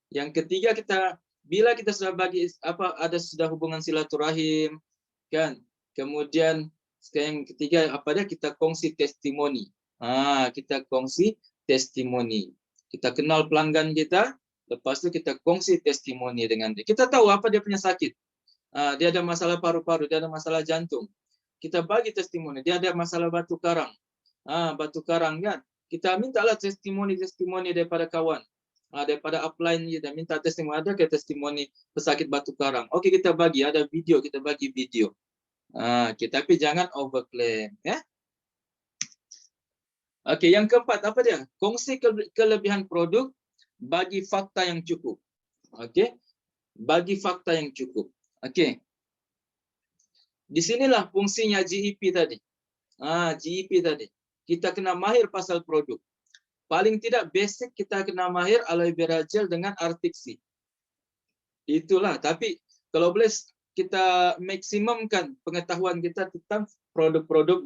Yang ketiga bila kita sudah sudah hubungan silaturahim kan. Kemudian yang ketiga kita kongsi testimoni. Kita kongsi testimoni. Kita kenal pelanggan kita, lepas itu kita kongsi testimoni dengan dia. Kita tahu apa dia punya sakit. Dia ada masalah paru-paru, dia ada masalah jantung. Kita bagi testimoni. Dia ada masalah batu karang. Batu karang kan. Kita mintalah testimoni daripada kawan. Daripada upline kita minta testimoni, ada ke testimoni pesakit batu karang. Oke, kita bagi, ada video, kita bagi video. Tapi jangan overclaim ya. Oke, yang keempat apa dia? Kongsi kelebihan produk, bagi fakta yang cukup. Oke. Bagi fakta yang cukup. Oke. Disinilah fungsinya GEP tadi. GEP tadi. Kita kena mahir pasal produk. Paling tidak basic kita kena mahir aloe vera gel dengan Artixi. Itulah. Tapi kalau boleh kita maksimumkan pengetahuan kita tentang produk-produk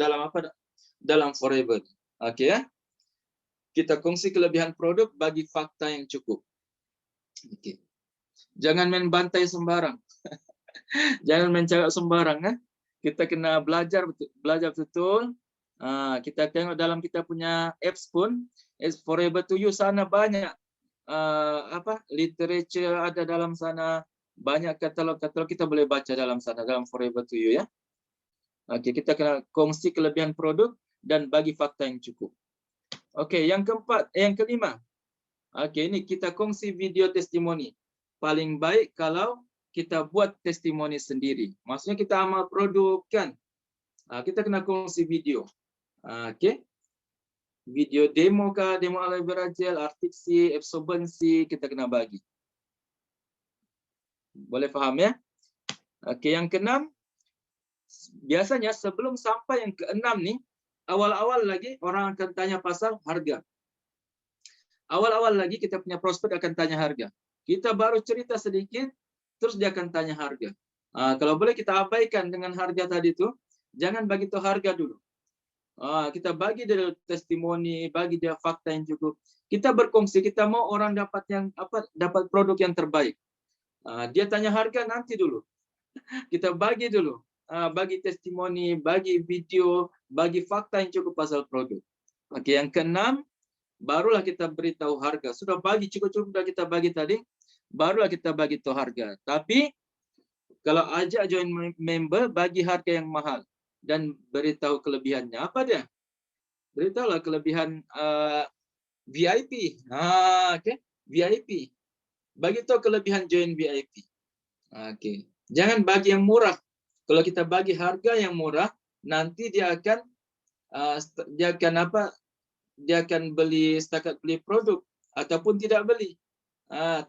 dalam Forever. Oke ya. Kita kongsi kelebihan produk bagi fakta yang cukup. Oke. Jangan main bantai sembarang. Jangan main cakap sembarang ya. Kita kena belajar betul. Kita tengok dalam kita punya apps pun, apps Forever to You sana banyak literature ada dalam sana, banyak katalog-katalog kita boleh baca dalam sana dalam Forever to You ya. Oke, kita kena kongsi kelebihan produk dan bagi fakta yang cukup. Oke, yang kelima. Oke, ini kita kongsi video testimoni. Paling baik kalau kita buat testimoni sendiri. Maksudnya kita amal produk kan. Kita kena kongsi video. Oke. Video demo aloe vera gel, Artixi, absorbency kita kena bagi. Boleh paham ya? Oke, yang keenam. Biasanya sebelum sampai yang keenam nih, awal-awal lagi orang akan tanya pasal harga. Awal-awal lagi kita punya prospek akan tanya harga. Kita baru cerita sedikit, terus dia akan tanya harga. Kalau boleh kita abaikan dengan harga tadi itu, jangan bagi tahu harga dulu. Kita bagi dia testimoni, bagi dia fakta yang cukup. Kita berkongsi, kita mau orang dapat produk yang terbaik. Dia tanya harga nanti dulu. Kita bagi dulu. bagi testimoni, bagi video, bagi fakta yang cukup pasal produk. Oke, yang keenam, barulah kita beritahu harga. Sudah bagi cukup-cukup sudah kita bagi tadi, barulah kita bagi tahu harga. Tapi kalau ajak join member, bagi harga yang mahal dan beritahu kelebihannya. Apa dia? Beritahulah kelebihan VIP. Oke, VIP. Bagi tahu kelebihan join VIP. Oke. Jangan bagi yang murah. Kalau kita bagi harga yang murah, nanti dia akan apa? Dia akan beli setakat beli produk ataupun tidak beli.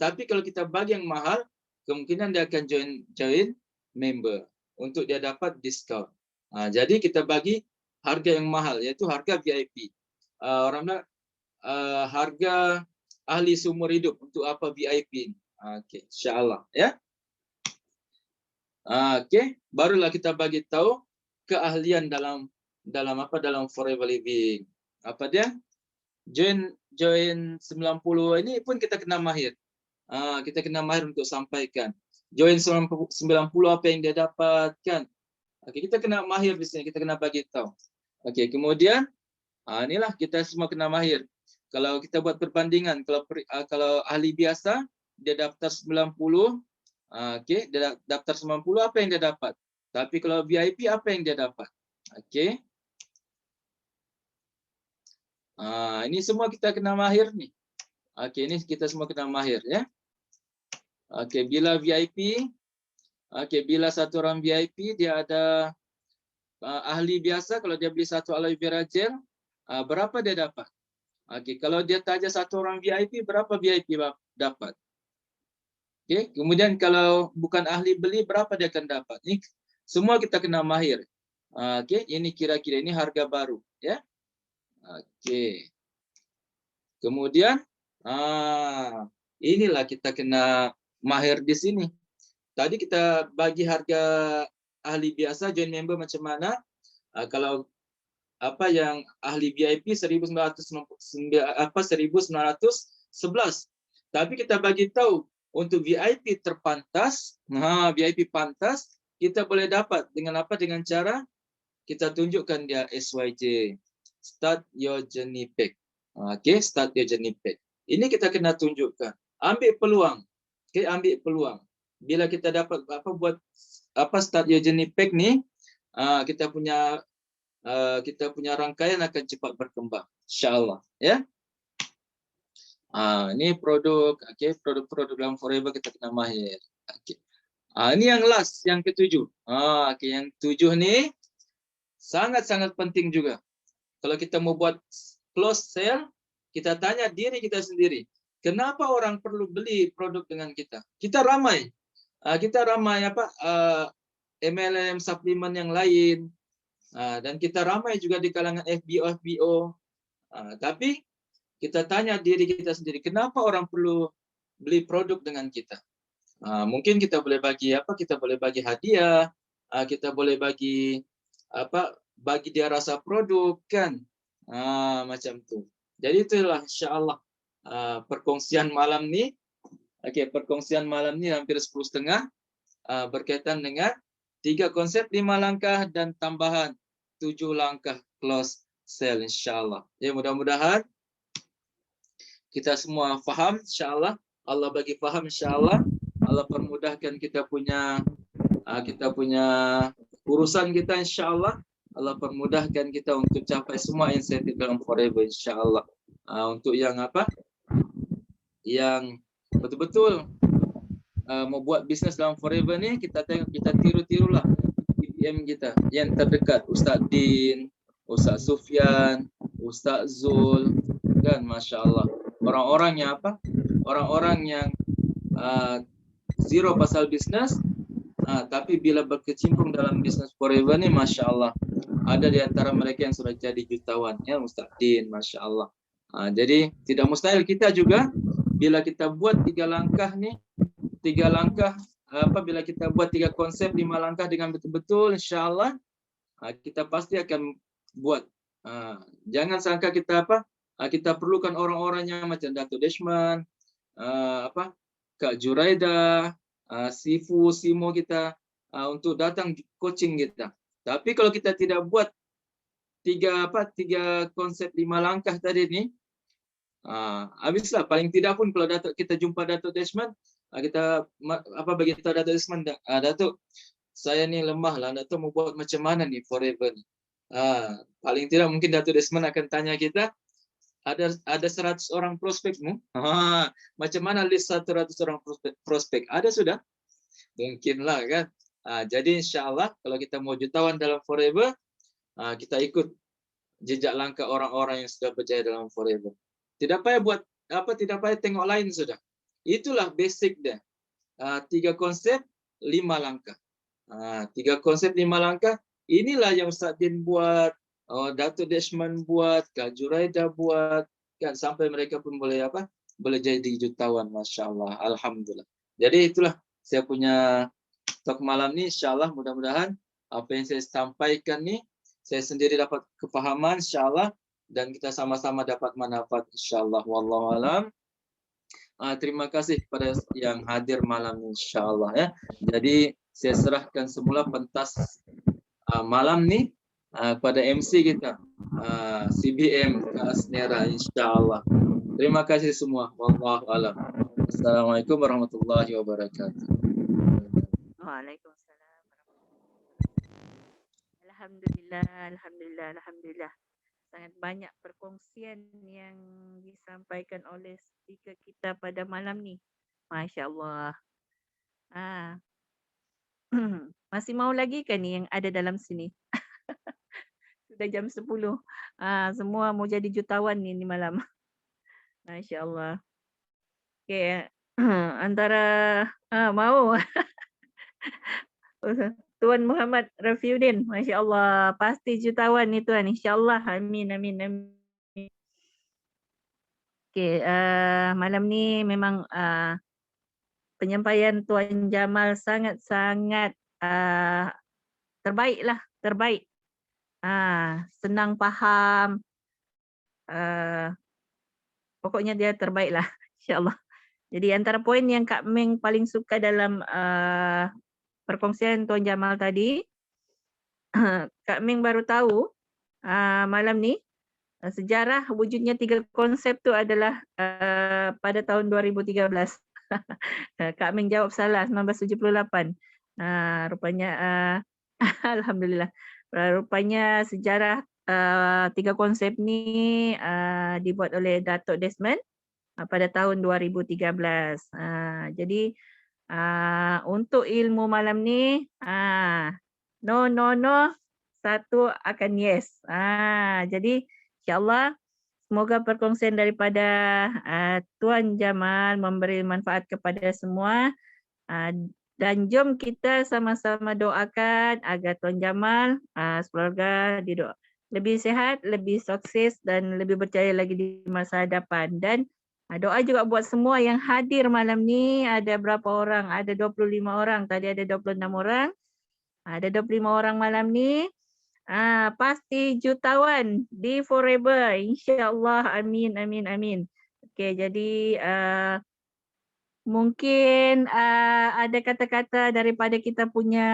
Tapi kalau kita bagi yang mahal, kemungkinan dia akan join member untuk dia dapat diskon. Jadi kita bagi harga yang mahal, yaitu harga VIP. Orang bilang harga ahli seumur hidup. Untuk apa VIP? Oke, insyaAllah ya. Oke, barulah kita bagi tahu keahlian dalam forever living. Apa dia? Join 90 ini pun kita kena mahir. Kita kena mahir untuk sampaikan. Join 90 apa yang dia dapatkan. Oke, kita kena mahir di sini, kita kena bagi tahu. Oke, kemudian inilah kita semua kena mahir. Kalau kita buat perbandingan, kalau ahli biasa dia daftar 90, oke, dia daftar 90 apa yang dia dapat? Tapi kalau VIP apa yang dia dapat? Oke. Ini semua kita kena mahir nih. Oke, ini kita semua kena mahir ya. Oke, bila VIP, bila satu orang VIP dia ada ahli biasa, kalau dia beli satu aloe vera gel, berapa dia dapat? Oke, kalau dia saja satu orang VIP, berapa VIP dapat? Oke, kemudian kalau bukan ahli beli, berapa dia akan dapat? Ini semua kita kena mahir. Oke, ini kira-kira ini harga baru ya. Oke. Kemudian inilah kita kena mahir di sini. Tadi kita bagi harga ahli biasa join member macam mana? Kalau apa yang ahli VIP 1911. Tapi kita bagi tahu untuk VIP terpantas, VIP pantas kita boleh dapat dengan apa? Dengan cara kita tunjukkan dia SYJ, Start Your Journey Pack. Oke, Start Your Journey Pack. Ini kita kena tunjukkan. Ambil peluang. Oke, ambil peluang. Bila kita dapat buat Start Your Journey Pack nih, kita punya rangkaian akan cepat berkembang, insyaallah ya. Ini produk, produk dalam forever kita kena mahir. Ini yang last, yang ketujuh. Yang tujuh nih sangat-sangat penting juga. Kalau kita mau buat close sale, kita tanya diri kita sendiri, kenapa orang perlu beli produk dengan kita? Kita ramai MLM suplemen yang lain, dan kita ramai juga di kalangan FBO. Tapi kita tanya diri kita sendiri, kenapa orang perlu beli produk dengan kita? Mungkin kita boleh bagi kita boleh bagi hadiah, kita boleh bagi dia rasa produk kan, macam tu. Jadi itulah insyaallah perkongsian malam ni. Perkongsian malam ni hampir 10.30 berkaitan dengan 3 konsep 5 langkah dan tambahan 7 langkah close sale insyaallah. Ya, mudah-mudahan kita semua faham insyaallah. Allah bagi faham insyaallah. Allah permudahkan kita punya urusan kita insyaallah. Allah permudahkan kita untuk capai semua insentif dalam forever insyaallah. Untuk yang yang betul-betul mau buat bisnes dalam forever ni, kita tiru-tirulah BPM kita yang terdekat, Ustaz Din, Ustaz Sufyan, Ustaz Zul, kan, masya Allah. Orang-orang yang zero pasal bisnes, tapi bila berkecimpung dalam bisnes forever ni, masya Allah, ada di antara mereka yang sudah jadi jutawan, ya Ustaz Din, masya Allah. Jadi tidak mustahil kita juga bila kita buat 3 langkah nih, 3 langkah bila kita buat 3 konsep 5 langkah dengan betul-betul, insyaallah kita pasti akan buat. Jangan sangka kita kita perlukan orang-orang yang macam Dato' Deshman, Kak Juraida, Sifu, Simo kita. untuk datang coaching kita. Tapi kalau kita tidak buat tiga konsep 5 langkah tadi ini, habislah. Paling tidak pun kalau kita jumpa Datuk Desmond, kita bagi tahu Datuk Desmond, Datuk, saya ni lemah lah, Datuk mau buat macam mana nih forever ni. Paling tidak mungkin Datuk Desmond akan tanya kita, ada 100 orang prospekmu, macam mana list 100 orang prospek? Ada sudah? Mungkinlah kan. Jadi insya-Allah kalau kita mau jutawan dalam forever, kita ikut jejak langkah orang-orang yang sudah berjaya dalam forever. Tidak payah buat tidak payah tengok lain sudah. Itulah basic dia. 3 konsep 5 langkah. 3 konsep 5 langkah. Inilah yang Ustaz Din buat, Datuk Desmond buat, Kak Juraida buat, kan sampai mereka pun boleh boleh jadi jutawan, masya-Allah, alhamdulillah. Jadi itulah saya punya talk malam ni, insya-Allah mudah-mudahan apa yang saya sampaikan ni saya sendiri dapat kepahaman, insya-Allah, dan kita sama-sama dapat manfaat, insya-Allah. Wallahu alam. Terima kasih kepada yang hadir malam ini, insya-Allah ya. Jadi saya serahkan semula pentas malam ni pada MC kita, CBM Kak Asnera, insya-Allah. Terima kasih semua. Wallahu alam. Assalamualaikum warahmatullahi wabarakatuh. Waalaikumsalam. Alhamdulillah, alhamdulillah, alhamdulillah. Sangat banyak perkongsian yang disampaikan oleh speaker kita pada malam ni. Masya-Allah. Masih mau lagi kan ni yang ada dalam sini? Sudah jam 10. Semua mau jadi jutawan ni malam. Masya-Allah. Okey, antara mau Tuan Muhammad Rafiuddin, masya-Allah, pasti jutawan ni Tuan, insya-Allah. Amin, amin, amin. Okey, malam ni memang penyampaian Tuan Jamal sangat-sangat terbaiklah, terbaik. Senang faham. Pokoknya dia terbaiklah, insya-Allah. Jadi antara poin yang Kak Meng paling suka dalam perkongsian Tuan Jamal tadi, Kak Meng baru tahu malam ni sejarah wujudnya 3 konsep tu adalah pada tahun 2013. Kak Meng jawab salah, 1978. Rupanya alhamdulillah. Rupanya sejarah 3 konsep ni dibuat oleh Datuk Desmond pada tahun 2013. Jadi untuk ilmu malam ni, no, satu akan yes. Jadi insya-Allah semoga perkongsian daripada Tuan Jamal memberi manfaat kepada semua. Dan jom kita sama-sama doakan agar Tuan Jamal sekeluarga lebih sihat, lebih sukses dan lebih berjaya lagi di masa hadapan. Dan doa juga buat semua yang hadir malam ni. Ada berapa orang? Ada 25 orang. Tadi ada 26 orang. Ada 25 orang malam ni. Pasti jutawan di forever. InsyaAllah. Amin, amin, amin. Okey, jadi mungkin ada kata-kata daripada kita punya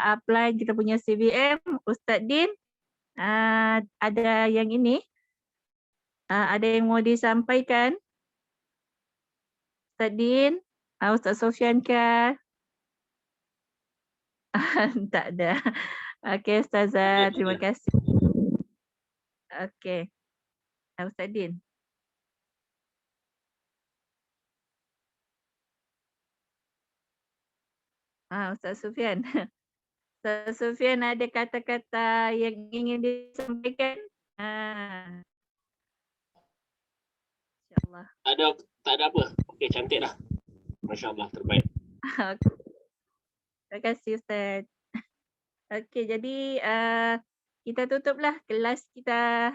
upline, kita punya CVM, Ustaz Din. Ada yang ini? Ada yang mau disampaikan? Ustaz Din? Ustaz Sofyan ke? Tak ada. Okey, Ustazah. Terima kasih. Okey. Ustaz Din. Ustaz Sofyan. Ustaz Sofyan ada kata-kata yang ingin disampaikan? InsyaAllah. Tak ada apa. Okey, cantik dah. Masya-Allah, terbaik. Terima kasih Ustaz. Okey, jadi kita tutuplah kelas kita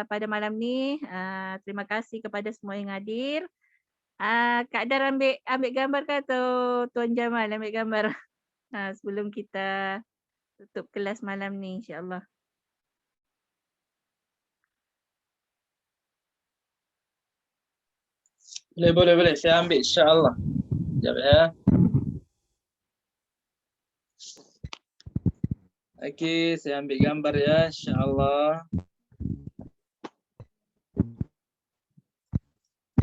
pada malam ni. Terima kasih kepada semua yang hadir. Kak Dar ambil gambar ke atau Tuan Jamal ambil gambar sebelum kita tutup kelas malam ni, insya-Allah. Boleh. Saya ambil, insya-Allah. Sekejap ya. Oke, saya ambil gambar ya, insyaallah.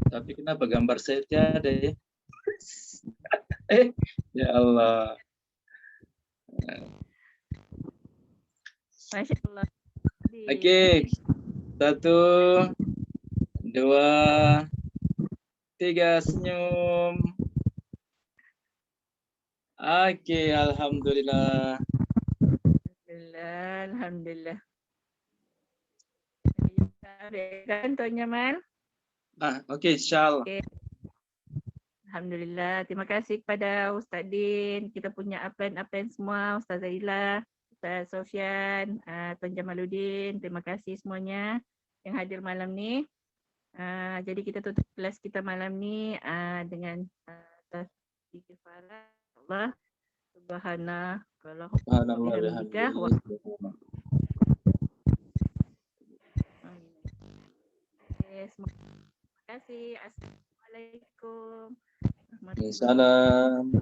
Tapi kenapa gambar saya tiada ya? Ya Allah. Masya Allah. Oke, 1, 2, 3, senyum. Oke, alhamdulillah. Alhamdulillah. Kan Tuan Jamal? Oke, insyaallah. Okay. Alhamdulillah. Terima kasih kepada Ustaz Din. Kita punya upline semua. Ustaz Zaila, Ustaz Sofyan, Tuan Jamaluddin. Terima kasih semuanya yang hadir malam ni. Jadi kita tutup kelas kita malam ni dengan tasbih kifarah. Allah Subhanallah bihamdika wa terima kasih. Assalamualaikum. Salam.